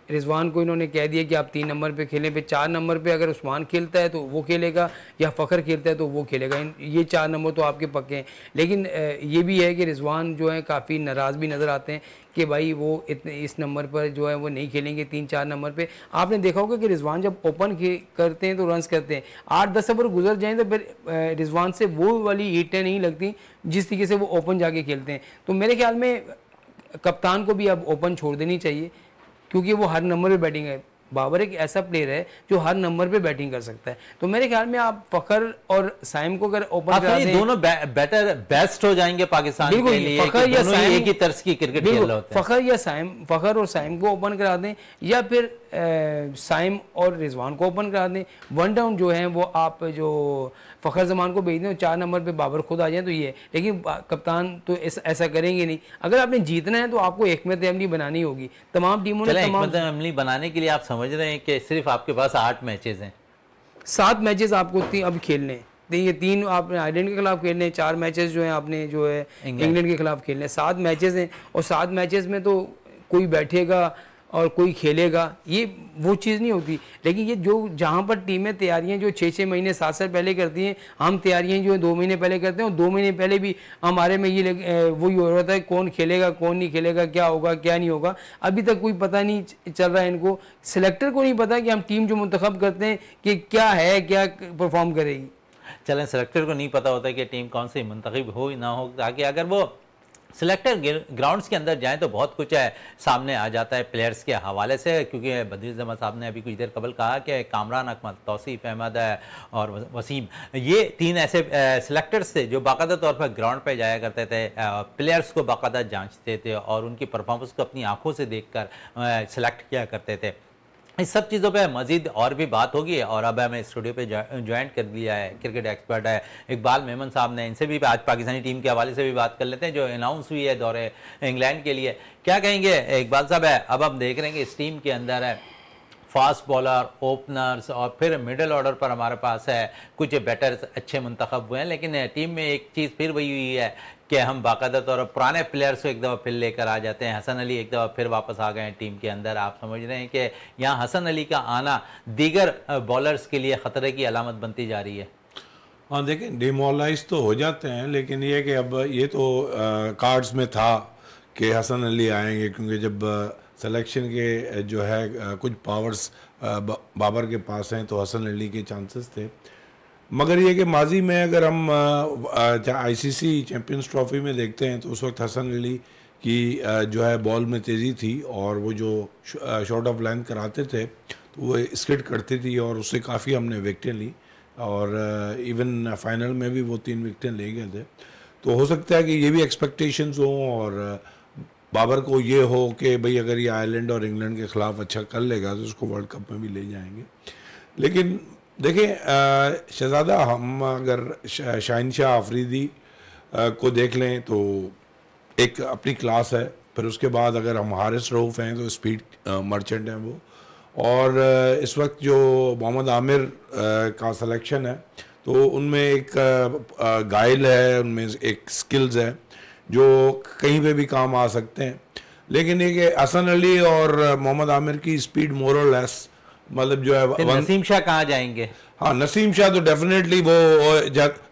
रिजवान को इन्होंने कह दिया कि आप 3 नंबर पे खेलें, पे 4 नंबर पे अगर उस्मान खेलता है तो वो खेलेगा, या फ़खर खेलता है तो वो खेलेगा। ये 4 नंबर तो आपके पक्के हैं। लेकिन ये भी है कि रिजवान जो है काफ़ी नाराज़ भी नज़र आते हैं कि भाई वो इतने इस नंबर पर जो है वो नहीं खेलेंगे 3-4 नंबर पे। आपने देखा होगा कि रिजवान जब ओपन करते हैं तो रन्स करते हैं, 8-10 ओवर गुजर जाएँ तो फिर रिजवान से वो वाली ईंटें नहीं लगती जिस तरीके से वो ओपन जाके खेलते हैं। तो मेरे ख्याल में कप्तान को भी अब ओपन छोड़ देनी चाहिए, क्योंकि वो हर नंबर पे बैटिंग है। बाबर एक ऐसा प्लेयर है जो हर नंबर पे बैटिंग कर सकता है। तो मेरे ख्याल में आप फ़खर और साइम को अगर ओपन करा दें, दोनों बेस्ट हो जाएंगे पाकिस्तान के लिए। फ़खर या साइम एक ही तरस की क्रिकेट खेल रहे होते हैं। फ़खर और साइम को ओपन करा दें, या फिर साइम और रिजवान को ओपन करा दें। 1 डाउन जो है वो आप जो फ़खर जमान को भेज दें, 4 नंबर पे बाबर खुद आ जाए तो ये। लेकिन कप्तान तो ऐसा करेंगे नहीं। अगर आपने जीतना है तो आपको हिकमत अमली बनानी होगी। तमाम टीमों ने हिकमत अमली बनाने के लिए आप समझ रहे हैं कि सिर्फ आपके पास 8 मैचेस हैं, 7 मैचेस आपको अब खेलने हैं। ये 3 आपने आयरलैंड के खिलाफ खेलने हैं, 4 मैचेस जो हैं आपने जो है इंग्लैंड के खिलाफ खेलने हैं। 7 मैचेस हैं, और 7 मैचेस में तो कोई बैठेगा और कोई खेलेगा, ये वो चीज़ नहीं होती। लेकिन ये जो जहाँ पर टीमें तैयारियाँ जो 6-6 महीने 7 साल पहले करती हैं, हम तैयारियाँ जो 2 महीने पहले करते हैं, और 2 महीने पहले भी हमारे में ये वही हो रहा था कौन खेलेगा कौन नहीं खेलेगा, क्या होगा क्या नहीं होगा। अभी तक कोई पता नहीं चल रहा है इनको, सिलेक्टर को नहीं पता कि हम टीम जो मुंतखब करते हैं कि क्या है, क्या परफॉर्म करेगी। चलें, सेलेक्टर को नहीं पता होता कि टीम कौन सी मुंतखब हो ना हो, ताकि अगर वो सिलेक्टर ग्राउंड्स के अंदर जाएं तो बहुत कुछ है सामने आ जाता है प्लेयर्स के हवाले से। क्योंकि बदरीज़ अहमद साहब ने अभी कुछ देर कबल कहा कि कामरान अकमल, तौसीफ़ अहमद और वसीम, ये 3 ऐसे सिलेक्टर्स थे जो बाकायदा तौर पर ग्राउंड पे जाया करते थे, प्लेयर्स को बाकायदा जांचते थे और उनकी परफॉर्मेंस को अपनी आंखों से देखकर सिलेक्ट किया करते थे। इस सब चीज़ों पे मज़ीद और भी बात होगी। और अब हमें स्टूडियो पे ज्वाइन कर दिया है क्रिकेट एक्सपर्ट है इकबाल मेमन साहब ने। इनसे भी आज पाकिस्तानी टीम के हवाले से भी बात कर लेते हैं जो अनाउंस हुई है दौरे इंग्लैंड के लिए। क्या कहेंगे इकबाल साहब? है अब हम देख रहे हैं कि इस टीम के अंदर है फास्ट बॉलर, ओपनर्स और फिर मिडिल ऑर्डर पर हमारे पास है कुछ बैटर्स अच्छे मुंतखब हुए हैं, लेकिन टीम में एक चीज़ फिर वही हुई है कि हम बाकायदा तौर पर पुराने प्लेयर्स को एक दफ़ा फिर लेकर आ जाते हैं। हसन अली एक दफ़ा फिर वापस आ गए हैं टीम के अंदर। आप समझ रहे हैं कि यहाँ हसन अली का आना दीगर बॉलर्स के लिए ख़तरे की अलामत बनती जा रही है। हाँ देखें, डिमोलाइज तो हो जाते हैं, लेकिन ये कि अब ये तो कार्ड्स में था कि हसन अली आएंगे, क्योंकि जब सिलेक्शन के जो है कुछ पावर्स बाबर के पास हैं तो हसन अली के चांसेस थे। मगर ये कि माजी में अगर हम आईसीसी चैम्पियंस ट्रॉफी में देखते हैं तो उस वक्त हसन अली की जो है बॉल में तेज़ी थी, और वो जो शॉर्ट ऑफ लेंथ कराते थे तो वो स्किड करती थी, और उससे काफ़ी हमने विकेटें ली, और इवन फाइनल में भी वो 3 विकेटें ले गए थे। तो हो सकता है कि ये भी एक्सपेक्टेशंस हों, और बाबर को ये हो कि भाई अगर ये आयरलैंड और इंग्लैंड के ख़िलाफ़ अच्छा कर लेगा तो उसको वर्ल्ड कप में भी ले जाएंगे। लेकिन देखिए शहज़ादा, हम अगर शाहिन शाह अफरीदी को देख लें तो एक अपनी क्लास है, फिर उसके बाद अगर हम हारिस रऊफ हैं तो स्पीड मर्चेंट हैं वो, और इस वक्त जो मोहम्मद आमिर का सिलेक्शन है तो उनमें एक गाइल है, उनमें एक स्किल्स है जो कहीं पे भी काम आ सकते हैं। लेकिन ये कि हसन अली और मोहम्मद आमिर की स्पीड मोर और लेस, मतलब जो है नसीम शाह कहाँ जाएंगे? हाँ, नसीम शाह तो डेफिनेटली वो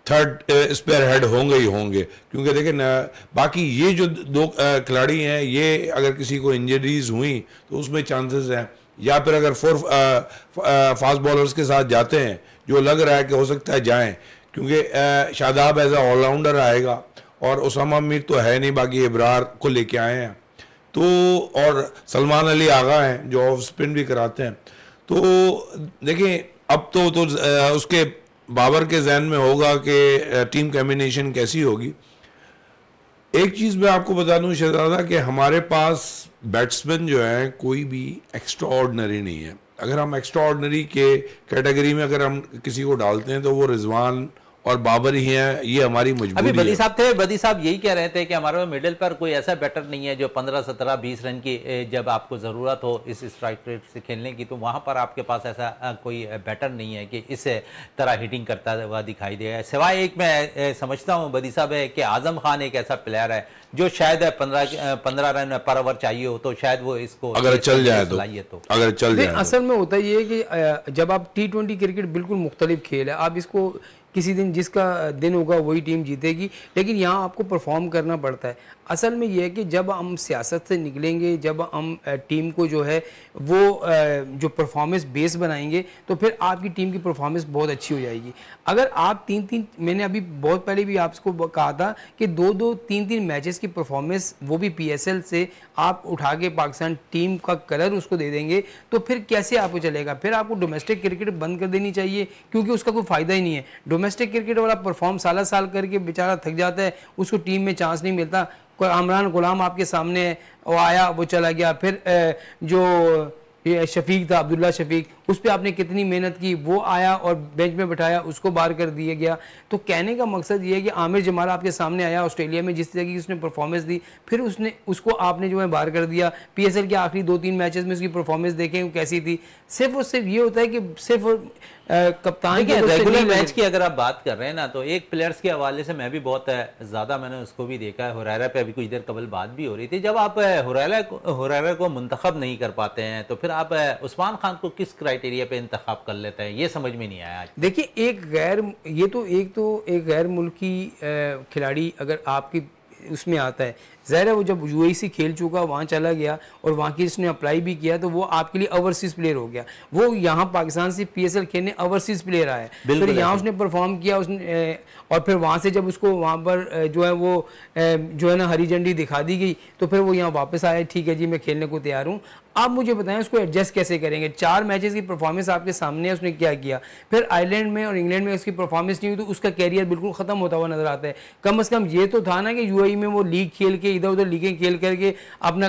थर्ड स्पेयर हेड होंगे ही होंगे, क्योंकि देखिए बाकी ये जो दो खिलाड़ी हैं, ये अगर किसी को इंजरीज हुई तो उसमें चांसेस हैं, या फिर अगर 4 फास्ट बॉलर्स के साथ जाते हैं जो लग रहा है कि हो सकता है जाएं, क्योंकि शादाब एज ए ऑलराउंडर आएगा और उसामा मीर तो है नहीं, बाकी इब्रार को लेके आए हैं तो, और सलमान अली आगा हैं जो ऑफ स्पिन भी कराते हैं। तो देखिए अब तो उसके बाबर के जहन में होगा कि टीम कॉम्बिनेशन कैसी होगी। एक चीज़ मैं आपको बता दूं शहजादा कि हमारे पास बैट्समैन जो है कोई भी एक्स्ट्रा ऑर्डिनरी नहीं है। अगर हम एक्स्ट्रा ऑर्डिनरी के कैटेगरी में अगर हम किसी को डालते हैं तो वो रिजवान और बाबर ही हैं, ये हमारी मजबूरी है। अभी बदी साहब थे, बदी साहब यही कह रहे थे कि हमारे मिडिल पर कोई ऐसा बैटर नहीं है जो 15, 17, 20 रन की जब आपको ज़रूरत हो इस स्ट्राइक रेट से खेलने की, तो वहाँ पर आपके पास ऐसा कोई बैटर नहीं है कि इस तरह हिटिंग करता हुआ दिखाई देगा। सिवाय एक मैं समझता हूँ बदी साहब है कि आजम खान एक ऐसा प्लेयर है जो शायद 15 रन पर ओवर चाहिए हो तो शायद वो इसको अगर चल जाए तो अगर चल जाए। असल में होता ये है कि जब आप T20 क्रिकेट बिल्कुल मुख्तलिफ खेल है, आप इसको किसी दिन जिसका दिन होगा वही टीम जीतेगी, लेकिन यहाँ आपको परफॉर्म करना पड़ता है। असल में यह है कि जब हम सियासत से निकलेंगे, जब हम टीम को जो है वो जो परफॉर्मेंस बेस बनाएंगे तो फिर आपकी टीम की परफॉर्मेंस बहुत अच्छी हो जाएगी। अगर आप 3-3, मैंने अभी बहुत पहले भी आपको कहा था कि 2-2, 3-3 मैचेस की परफॉर्मेंस वो भी PSL से आप उठा के पाकिस्तान टीम का कलर उसको दे देंगे तो फिर कैसे आपको चलेगा? फिर आपको डोमेस्टिक क्रिकेट बंद कर देनी चाहिए, क्योंकि उसका कोई फ़ायदा ही नहीं है। डोमेस्टिक क्रिकेट वाला परफॉर्म साल करके बेचारा थक जाता है, उसको टीम में चांस नहीं मिलता। कोई अमरान गुलाम आपके सामने है, वो आया वो चला गया, फिर जो शफीक था, अब्दुल्ला शफीक, उस पर आपने कितनी मेहनत की, वो आया और बेंच में बैठाया, उसको बाहर कर दिया गया। तो कहने का मकसद ये है कि आमिर जमाल आपके सामने आया ऑस्ट्रेलिया में, जिस तरह की उसने परफॉर्मेंस दी, फिर उसको आपने जो है बाहर कर दिया। PSL के आखिरी 2-3 मैचेस में उसकी परफॉर्मेंस देखें वो कैसी थी। सिर्फ और सिर्फ ये होता है कि सिर्फ कप्तान के रेगुलर मैच की अगर आप बात कर रहे हैं ना, तो एक प्लेयर्स के हवाले से मैं भी बहुत ज़्यादा मैंने उसको भी देखा है। हुरैरा पे अभी कुछ देर कबल बात भी हो रही थी। जब आप हुरैरा को मुंतखब नहीं कर पाते हैं तो फिर आप उस्मान खान को किस क्राइटेरिया पे इंतखाब कर लेते हैं, ये समझ में नहीं आया। देखिए एक गैर मुल्की खिलाड़ी अगर आपकी उसमें आता है, ज़ाहिर है वो जब UAE से खेल चुका, वहाँ चला गया और वहाँ की उसने अप्लाई भी किया तो वो आपके लिए ओवरसीज़ प्लेयर हो गया। वो यहाँ पाकिस्तान से PSL खेलने ओवरसीज़ प्लेयर आया, फिर यहाँ उसने परफॉर्म किया उसने, और फिर वहाँ से जब उसको वहाँ पर जो है वो जो है ना हरी झंडी दिखा दी गई तो फिर वो यहाँ वापस आया, ठीक है जी मैं खेलने को तैयार हूँ। आप मुझे बताएं उसको एडजस्ट कैसे करेंगे? 4 मैचेस की परफॉर्मेंस आपके सामने है, उसने क्या किया, फिर आयरलैंड में और इंग्लैंड में उसकी परफॉर्मेंस नहीं हुई तो उसका कैरियर बिल्कुल ख़त्म होता हुआ नजर आता है। कम से कम ये तो था ना कि UAE में वो लीग खेल के इधर उधर लीगें खेल करके अपना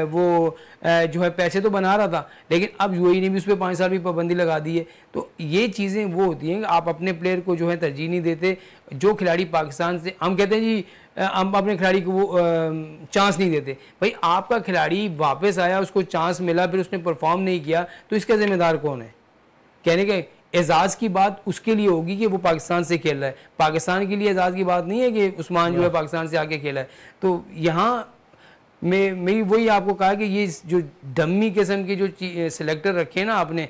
वो जो है पैसे तो बना रहा था, लेकिन अब UAE ने भी उस पर 5 साल भी पाबंदी लगा दी है। तो ये चीज़ें वो होती हैं कि आप अपने प्लेयर को जो है तरजीह नहीं देते। जो खिलाड़ी पाकिस्तान से, हम कहते हैं जी हम अपने खिलाड़ी को वो चांस नहीं देते। भाई आपका खिलाड़ी वापस आया, उसको चांस मिला, फिर उसने परफॉर्म नहीं किया तो इसका जिम्मेदार कौन है? कहने के एजाज़ की बात उसके लिए होगी कि वो पाकिस्तान से खेल रहा है, पाकिस्तान के लिए एजाज़ की बात नहीं है कि उस्मान जो है पाकिस्तान से आके खेला है। तो यहाँ मैं वही आपको कहा कि ये जो डम्मी किस्म के जो सिलेक्टर रखे ना आपने,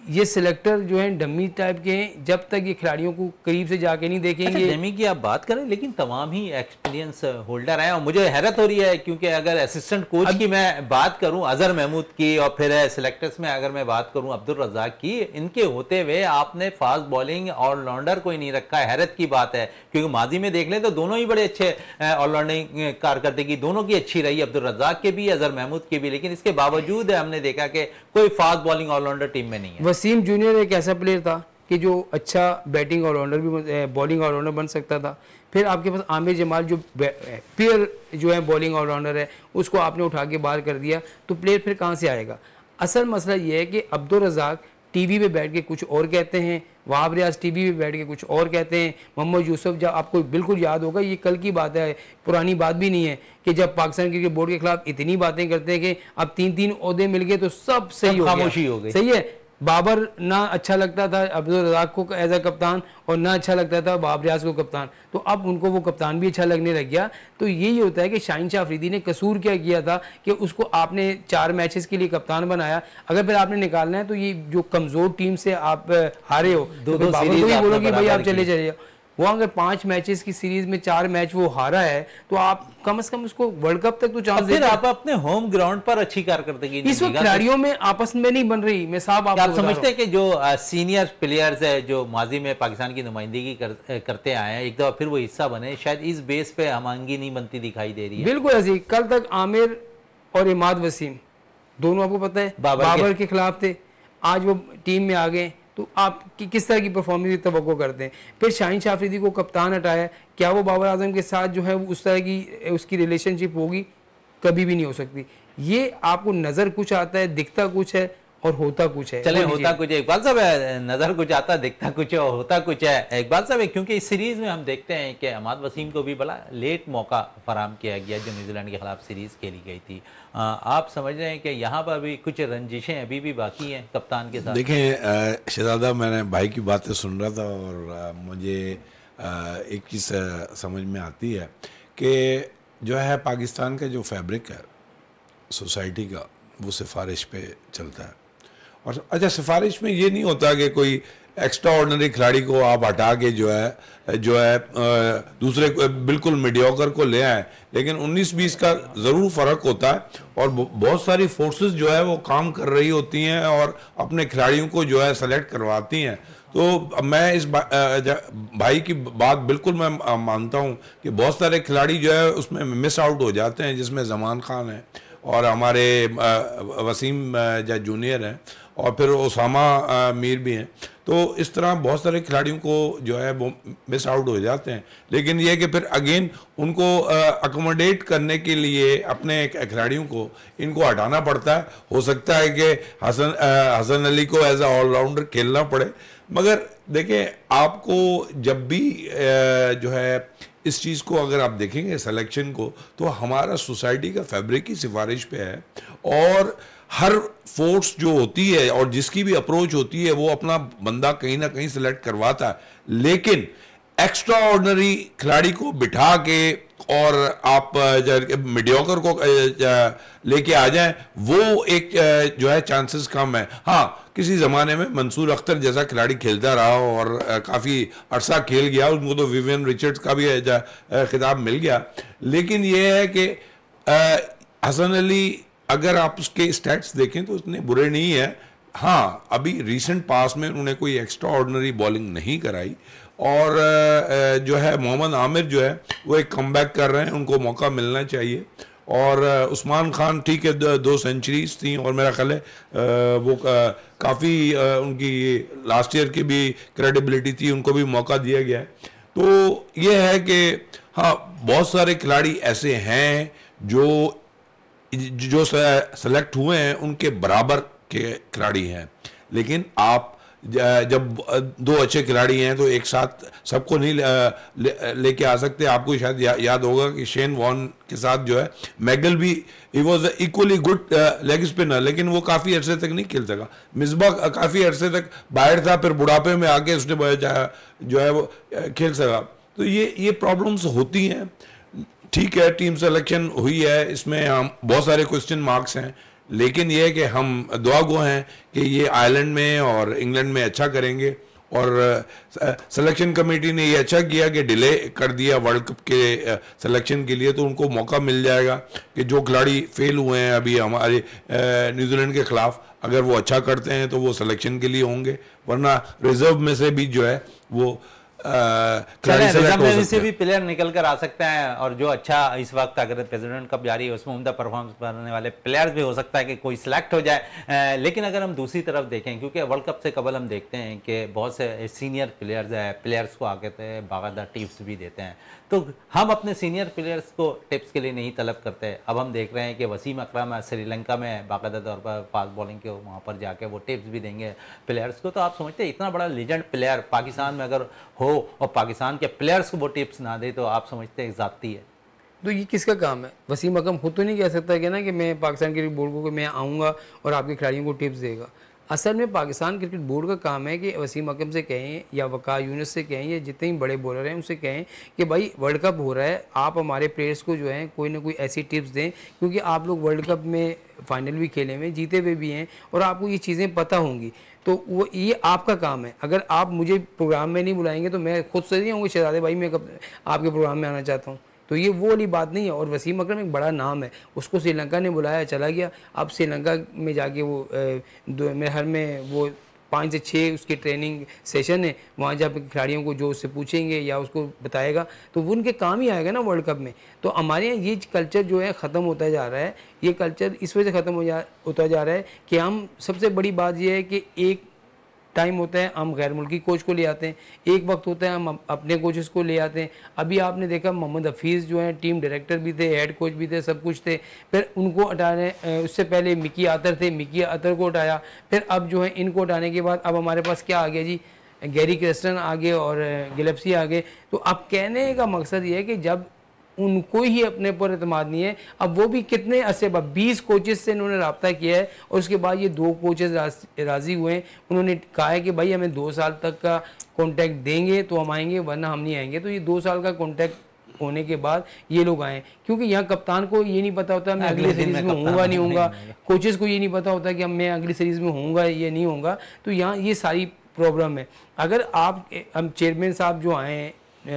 ये सिलेक्टर जो हैं डमी टाइप के हैं, जब तक ये खिलाड़ियों को करीब से जाके नहीं देखेंगे। अच्छा, डमी की आप बात करें, लेकिन तमाम ही एक्सपीरियंस होल्डर हैं और मुझे हैरत हो रही है क्योंकि अगर असिस्टेंट कोच की मैं बात करूं अजहर महमूद की और फिर सिलेक्टर्स में अगर मैं बात करूं अब्दुल रज़ाक की, इनके होते हुए आपने फास्ट बॉलिंग ऑलराउंडर कोई नहीं रखा है। हैरत की बात है क्योंकि माजी में देख लें तो दोनों ही बड़े अच्छे ऑलराउंडिंग कारकर्दगी दोनों की अच्छी रही, अब्दुल रज़ाक के भी अजहर महमूद के भी, लेकिन इसके बावजूद हमने देखा कि कोई फास्ट बॉलिंग ऑलराउंडर टीम में नहीं है। वसीम जूनियर एक ऐसा प्लेयर था कि जो अच्छा बैटिंग ऑलराउंडर भी बॉलिंग ऑलराउंडर बन सकता था। फिर आपके पास आमिर जमाल जो प्योर जो है बॉलिंग ऑलराउंडर है, उसको आपने उठा के बाहर कर दिया, तो प्लेयर फिर कहाँ से आएगा? असल मसला ये है कि अब्दुल रज़ाक टीवी पे बैठ के कुछ और कहते हैं, वहाब रियाज टीवी पे बैठ के कुछ और कहते हैं, मोहम्मद यूसुफ, जब आपको बिल्कुल याद होगा, ये कल की बात है, पुरानी बात भी नहीं है, कि जब पाकिस्तान क्रिकेट बोर्ड के खिलाफ इतनी बातें करते हैं कि अब 3-3 ओहदे मिल गए तो सब सही हो गया, खामोशी हो गई। सही है। बाबर ना अच्छा लगता था अब्दुल रज़ाक को एज अ कप्तान, और ना अच्छा लगता था वहाब रियाज को कप्तान, तो अब उनको वो कप्तान भी अच्छा लगने लग गया। तो यही होता है कि शाहीन शाह अफरीदी ने कसूर क्या किया था कि उसको आपने 4 मैचेस के लिए कप्तान बनाया। अगर फिर आपने निकालना है तो ये जो कमज़ोर टीम से आप हारे हो, तो बाबर को ही बोलो कि भाई आप चले जाइए। वो अगर 5 मैचेस की सीरीज में 4 मैच वो हारा है, तो आप कम से कम उसको वर्ल्ड कप तक तो चांस देते। आप अपने होम ग्राउंड पर अच्छी कारकर्दगी इस वक्त खिलाड़ियों में आपस में नहीं बन रही। मैं साहब आप समझते हैं कि जो सीनियर प्लेयर्स है जो माजी में पाकिस्तान की नुमाइंदगी करते आए हैं, एक दफा फिर वो हिस्सा बने, शायद इस बेस पे हमआहंगी नहीं बनती दिखाई दे रही है। बिल्कुल ऐसी। कल तक आमिर और इमाद वसीम दोनों आपको पता है बाबर के खिलाफ थे, आज वो टीम में आ गए, तो आप किस तरह की परफॉर्मेंस की तवक्को करते हैं? फिर शाहीन शाह अफरीदी को कप्तान हटाया, क्या वो बाबर आजम के साथ जो है उस तरह की उसकी रिलेशनशिप होगी? कभी भी नहीं हो सकती। ये आपको नज़र कुछ आता है, दिखता कुछ है और होता कुछ है। चले होता कुछ है इकबाल साहब, नजर कुछ आता दिखता कुछ है और होता कुछ है इकबाल साहब, क्योंकि इस सीरीज में हम देखते हैं कि इमाद वसीम को भी बड़ा लेट मौका फराम किया गया जो न्यूजीलैंड के खिलाफ सीरीज खेली गई थी। आप समझ रहे हैं कि यहाँ पर भी कुछ रंजिशें अभी भी बाकी हैं कप्तान के साथ? देखें शहजादा, मैंने भाई की बातें सुन रहा था और मुझे एक चीज़ समझ में आती है कि जो है पाकिस्तान का जो फैब्रिक है सोसाइटी का, वो सिफारिश पे चलता है। और अच्छा, सिफारिश में ये नहीं होता कि कोई एक्स्ट्रा ऑर्डिनरी खिलाड़ी को आप हटा के जो है दूसरे बिल्कुल मीडियोकर को ले आए, लेकिन 19-20 का ज़रूर फ़र्क होता है और बहुत सारी फोर्सेस जो है वो काम कर रही होती हैं और अपने खिलाड़ियों को जो है सेलेक्ट करवाती हैं। तो मैं इस भाई की बात बिल्कुल मैं मानता हूँ कि बहुत सारे खिलाड़ी जो है उसमें मिस आउट हो जाते हैं, जिसमें जमान खान है और हमारे वसीम जूनियर हैं और फिर उसामा मीर भी हैं। तो इस तरह बहुत सारे खिलाड़ियों को जो है वो मिस आउट हो जाते हैं, लेकिन ये कि फिर अगेन उनको अकोमोडेट करने के लिए अपने खिलाड़ियों को इनको हटाना पड़ता है। हो सकता है कि हसन अली को एज अ ऑलराउंडर खेलना पड़े, मगर देखें आपको जब भी जो है इस चीज़ को अगर आप देखेंगे सिलेक्शन को, तो हमारा सोसाइटी का फैब्रिक की सिफारिश पे है और हर फोर्स जो होती है और जिसकी भी अप्रोच होती है वो अपना बंदा कहीं ना कहीं सिलेक्ट करवाता है, लेकिन एक्स्ट्रा ऑर्डिनरी खिलाड़ी को बिठा के और आप मीडियोकर को लेके आ जाएं, वो एक जो है चांसेस कम है। हाँ, किसी ज़माने में मंसूर अख्तर जैसा खिलाड़ी खेलता रहा और काफ़ी अरसा खेल गया, उनको तो विवियन रिचर्ड्स का भी खिताब मिल गया, लेकिन ये है कि हसन अली अगर आप उसके स्टैट्स देखें तो उतने बुरे नहीं है। हाँ, अभी रिसेंट पास में उन्होंने कोई एक्स्ट्रा ऑर्डिनरी बॉलिंग नहीं कराई और जो है मोहम्मद आमिर जो है वो एक कमबैक कर रहे हैं, उनको मौका मिलना चाहिए। और उस्मान खान ठीक है, 2 सेंचुरीज थी और मेरा ख्याल है वो काफ़ी उनकी लास्ट ईयर की भी क्रेडिबिलिटी थी, उनको भी मौका दिया गया है। तो ये है कि हाँ, बहुत सारे खिलाड़ी ऐसे हैं जो सेलेक्ट हुए हैं उनके बराबर के खिलाड़ी हैं, लेकिन आप जब 2 अच्छे खिलाड़ी हैं तो एक साथ सबको नहीं लेके आ सकते। आपको शायद याद होगा कि शेन वॉर्न के साथ जो है मैगल भी he was equally good leg spinner, लेकिन वो काफ़ी अरसे तक नहीं खेल सका। मिसबा काफ़ी अरसे तक बाहर था, फिर बुढ़ापे में आके उसने जो है वो खेल सका। तो ये प्रॉब्लम्स होती हैं। ठीक है, टीम सिलेक्शन हुई है, इसमें हम बहुत सारे क्वेश्चन मार्क्स हैं, लेकिन यह है कि हम दुआ गो हैं कि ये आयरलैंड में और इंग्लैंड में अच्छा करेंगे। और सिलेक्शन कमेटी ने ये अच्छा किया कि डिले कर दिया वर्ल्ड कप के सिलेक्शन के लिए, तो उनको मौका मिल जाएगा कि जो खिलाड़ी फेल हुए हैं अभी हमारे न्यूजीलैंड के खिलाफ, अगर वो अच्छा करते हैं तो वो सिलेक्शन के लिए होंगे, वरना रिजर्व में से भी जो है वो खिलाड़ी सेलेक्ट हो सकते से हैं। भी प्लेयर निकल कर आ सकते हैं, और जो अच्छा इस वक्त अगर प्रेसिडेंट कप जारी है उसमें उम्दा परफॉर्मेंस करने वाले प्लेयर्स भी हो सकता है कि कोई सिलेक्ट हो जाए। लेकिन अगर हम दूसरी तरफ देखें, क्योंकि वर्ल्ड कप से कबल हम देखते हैं कि बहुत से सीनियर प्लेयर्स को आगे से बाकायदा टिप्स भी देते हैं, तो हम अपने सीनियर प्लेयर्स को टिप्स के लिए नहीं तलब करते। अब हम देख रहे हैं कि वसीम अकरम श्रीलंका में बाकायदा तौर पर फास्ट बॉलिंग के वहाँ पर जाके वो टिप्स भी देंगे प्लेयर्स को। तो आप समझते हैं इतना बड़ा लीजेंड प्लेयर पाकिस्तान में अगर हो और पाकिस्तान के प्लेयर्स को वो टिप्स ना दे, तो आप समझते हैं ज़्यादती है। तो ये किसका काम है? वसीम अकरम खुद तो नहीं कह सकता कि ना कि मैं पाकिस्तान क्रिकेट बोर्ड को कि मैं आऊँगा और आपके खिलाड़ियों को टिप्स देगा। असल में पाकिस्तान क्रिकेट बोर्ड का काम है कि वसीम अकरम से कहें या वकार यूनुस से कहें या जितने भी बड़े बॉलर हैं उनसे कहें कि भाई वर्ल्ड कप हो रहा है, आप हमारे प्लेयर्स को जो है कोई ना कोई ऐसी टिप्स दें, क्योंकि आप लोग वर्ल्ड कप में फाइनल भी खेले हुए, जीते हुए भी हैं और आपको ये चीज़ें पता होंगी। तो वो ये आपका काम है। अगर आप मुझे प्रोग्राम में नहीं बुलाएंगे तो मैं खुद से नहीं होंगे शहजादे भाई मैं कब आपके प्रोग्राम में आना चाहता हूँ, तो ये वो वाली बात नहीं है। और वसीम अकरम एक बड़ा नाम है, उसको श्रीलंका ने बुलाया, चला गया। अब श्रीलंका में जाके वो मेरे हर में वो 5 से 6 उसके ट्रेनिंग सेशन है, वहाँ जाकर खिलाड़ियों को जो उससे पूछेंगे या उसको बताएगा तो वो उनके काम ही आएगा ना वर्ल्ड कप में। तो हमारे यहाँ ये कल्चर जो है ख़त्म होता जा रहा है। ये कल्चर इस वजह से ख़त्म होता जा रहा है कि हम, सबसे बड़ी बात ये है कि एक टाइम होता है हम गैर मुल्की कोच को ले आते हैं, एक वक्त होता है हम अपने कोचेस को ले आते हैं। अभी आपने देखा मोहम्मद हफीज़ जो हैं टीम डायरेक्टर भी थे, हेड कोच भी थे, सब कुछ थे। फिर उनको हटाने, उससे पहले मिकी आतर थे, मिकी आतर को हटाया। फिर अब जो है इनको हटाने के बाद अब हमारे पास क्या आ गया जी, गैरी क्रिस्टन आ गए और गिलेप्सी आ गए। तो अब कहने का मकसद ये है कि जब उनको ही अपने पर एतमाद नहीं है, अब वो भी कितने अरसे बाद 20 कोचेस से इन्होंने रब्ता किया है और उसके बाद ये 2 कोचेस राज़ी हुए हैं। उन्होंने कहा है कि भाई हमें 2 साल तक का कॉन्ट्रैक्ट देंगे तो हम आएंगे, वरना हम नहीं आएंगे। तो ये 2 साल का कॉन्ट्रैक्ट होने के बाद ये लोग आए, क्योंकि यहाँ कप्तान को ये नहीं पता होता मैं अगली सीरीज में होऊंगा नहीं होऊंगा, कोचेस को ये नहीं पता होता कि मैं अगली सीरीज में होऊंगा या नहीं होऊंगा। तो यहाँ ये सारी प्रॉब्लम है। अगर आप, हम चेयरमैन साहब जो आए हैं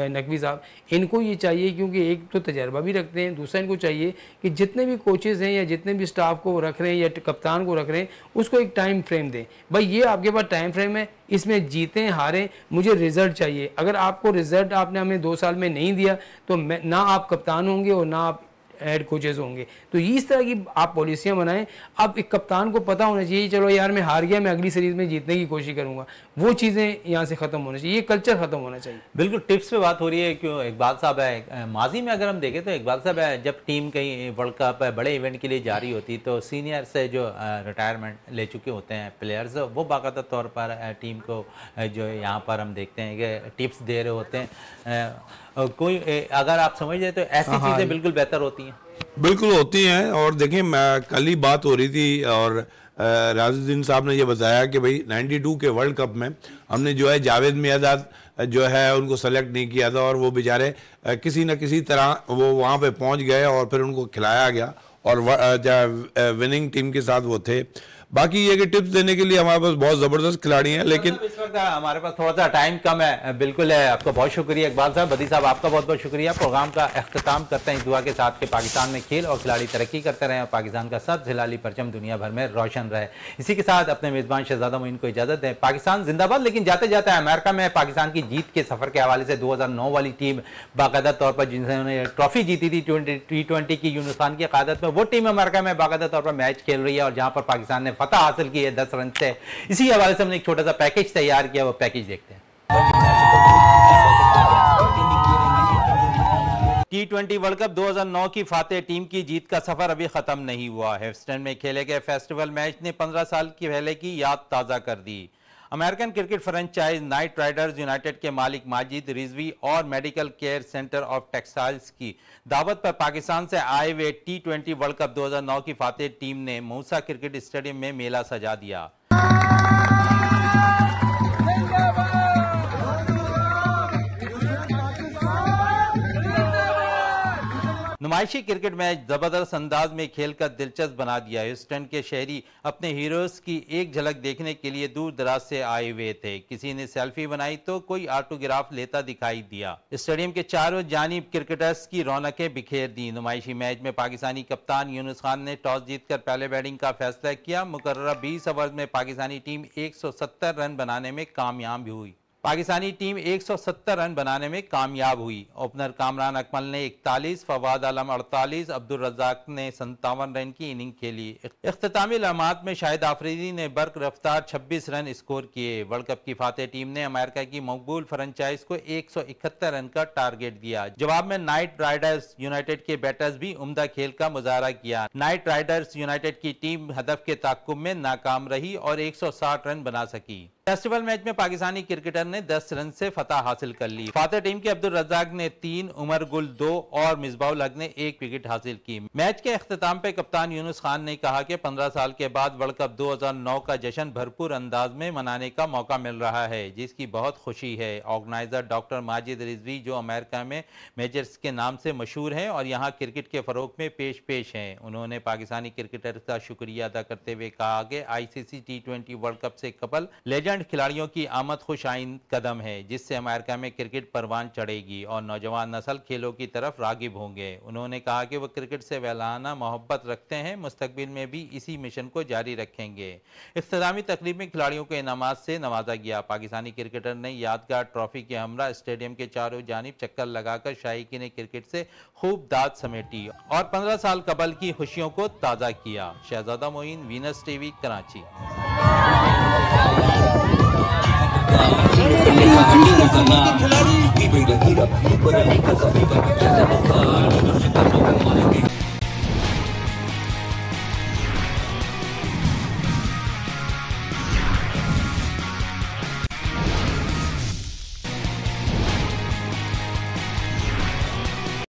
नकवी साहब, इनको ये चाहिए, क्योंकि एक तो तजर्बा भी रखते हैं, दूसरा इनको चाहिए कि जितने भी कोचेज़ हैं या जितने भी स्टाफ को रख रहे हैं या कप्तान को रख रहे हैं उसको एक टाइम फ्रेम दें। भाई ये आपके पास टाइम फ्रेम है, इसमें जीतें हारें, मुझे रिजल्ट चाहिए। अगर आपको रिजल्ट आपने हमें 2 साल में नहीं दिया तो मैं, ना आप कप्तान होंगे और ना आप हेड कोचेज होंगे। तो इस तरह की आप पॉलिसियां बनाएं। अब एक कप्तान को पता होना चाहिए चलो यार मैं हार गया, मैं अगली सीरीज में जीतने की कोशिश करूंगा। वो चीज़ें यहाँ से ख़त्म होना चाहिए, ये कल्चर ख़त्म होना चाहिए। बिल्कुल टिप्स पे बात हो रही है। क्यों इकबाल साहब है, माजी में अगर हम देखें तो इकबाल साहब है, जब टीम कहीं वर्ल्ड कप बड़े इवेंट के लिए जारी होती तो सीनियर से जो रिटायरमेंट ले चुके होते हैं प्लेयर्स, वो बाकायदा तौर पर टीम को जो यहाँ पर हम देखते हैं कि टिप्स दे रहे होते हैं। कोई अगर आप समझ जाए तो ऐसी चीज़ें बिल्कुल बेहतर होती हैं। बिल्कुल होती हैं। और देखिए, मैं कल ही बात हो रही थी और राजुद्दीन साहब ने ये बताया कि भाई 92 के वर्ल्ड कप में हमने जो है जावेद मियादाद जो है उनको सेलेक्ट नहीं किया था और वो बेचारे किसी न किसी तरह वो वहाँ पे पहुँच गए और फिर उनको खिलाया गया और विनिंग टीम के साथ वो थे। बाकी ये कि टिप्स देने के लिए हमारे पास बहुत ज़बरदस्त खिलाड़ी हैं, लेकिन इस वक्त हमारे पास थोड़ा सा टाइम कम है। बिल्कुल है, आपका बहुत शुक्रिया इकबाल साहब। बदी साहब आपका बहुत बहुत शुक्रिया। प्रोग्राम का अख्ताम करते हैं इस दुआ के साथ कि पाकिस्तान में खेल और खिलाड़ी तरक्की करते रहें और पाकिस्तान का सब हिलाली परचम दुनिया भर में रोशन रहे। इसी के साथ अपने मेज़बान शहजादा मोइन को इजाज़त दें। पाकिस्तान जिंदाबाद। लेकिन जाते जाते अमेरिका में पाकिस्तान की जीत के सफ़र के हवाले से 2009 वाली टीम बाकायदा तौर पर जिन्होंने ट्रॉफी जीती थी T20 की यूनुस खान की क़यादत में, वो टीम अमेरिका में बाकायदा तौर पर मैच खेल रही है और जहाँ पर पाकिस्तान ने फतह हासिल की है 10 रन से। इसी हवाले से हमने एक छोटा सा पैकेज तैयार किया, वो पैकेज देखते हैं। T20 वर्ल्ड कप 2009 की फातेह टीम की जीत का सफर अभी खत्म नहीं हुआ। ह्यूस्टन में खेले गए फेस्टिवल मैच ने 15 साल की पहले की याद ताज़ा कर दी। American cricket franchise Knight Riders United के मालिक माजिद रिजवी और medical care centre of textiles की दावत पर पाकिस्तान से आए हुए T20 वर्ल्ड कप 2009 की फातेह टीम ने मूसा क्रिकेट स्टेडियम में मेला सजा दिया। नुमाइशी क्रिकेट मैच जबरदस्त अंदाज में खेलकर दिलचस्प बना दिया। ह्यूस्टन के शहरी अपने हीरोज की एक झलक देखने के लिए दूर दराज से आए हुए थे। किसी ने सेल्फी बनाई तो कोई ऑटोग्राफ लेता दिखाई दिया। स्टेडियम के चारों जानिब क्रिकेटर्स की रौनकें बिखेर दी। नुमाइशी मैच में पाकिस्तानी कप्तान यूनुस खान ने टॉस जीतकर पहले बैटिंग का फैसला किया। मुकर्रर 20 ओवर में पाकिस्तानी टीम 170 रन बनाने में कामयाब हुई। पाकिस्तानी टीम 170 रन बनाने में कामयाब हुई। ओपनर कामरान अकमल ने 41, फवाद आलम 48, अब्दुल रज़ाक ने 57 रन की इनिंग खेली। इख्तितामी लम्हात में शाहिद आफरीदी ने बर्क रफ्तार 26 रन स्कोर किए। वर्ल्ड कप की फातेह टीम ने अमेरिका की मकबूल फ्रेंचाइज को 171 रन का टारगेट दिया। जवाब में नाइट राइडर्स यूनाइटेड के बैटर्स भी उम्दा खेल का मुजाहरा किया। नाइट राइडर्स यूनाइटेड की टीम हदफ के ताक़ुब में नाकाम रही और 160 रन बना सकी। फेस्टिवल मैच में पाकिस्तानी क्रिकेटर ने 10 रन से फतह हासिल कर ली। फातेह टीम के अब्दुल रज़ाक ने 3, उमर गुल 2 और मिसबाहुल हक ने 1 विकेट हासिल की। मैच के अख्तिताम पे कप्तान यूनुस खान ने कहा कि 15 साल के बाद वर्ल्ड कप 2009 का जश्न भरपूर अंदाज में मनाने का मौका मिल रहा है, जिसकी बहुत खुशी है। ऑर्गेनाइजर डॉक्टर माजिद रिजवी, जो अमेरिका में मेजर्स के नाम से मशहूर हैं और यहाँ क्रिकेट के फरोग में पेश हैं, उन्होंने पाकिस्तानी क्रिकेटर का शुक्रिया अदा करते हुए कहा कि ICC T20 वर्ल्ड कप से कबल लेजेंड खिलाड़ियों की आमद खुशाइन कदम है, जिससे अमेरिका में क्रिकेट परवान चढ़ेगी और नौजवान नस्ल खेलों की तरफ रागिब होंगे। उन्होंने कहा कि वह क्रिकेट से वलाना मोहब्बत रखते हैं, मुस्तकबिल में भी इसी मिशन को जारी रखेंगे। इख्तितामी तकरीब में खिलाड़ियों को इनामात से नवाजा गया। पाकिस्तानी क्रिकेटर ने यादगार ट्रॉफी के हमरा स्टेडियम के चारों जानिब चक्कर लगाकर शायकीन क्रिकेट से खूब दाद समेटी और 15 साल कबल की खुशियों को ताज़ा किया। शहजादा मोइन, वीनस टीवी, कराची। खिलाड़ी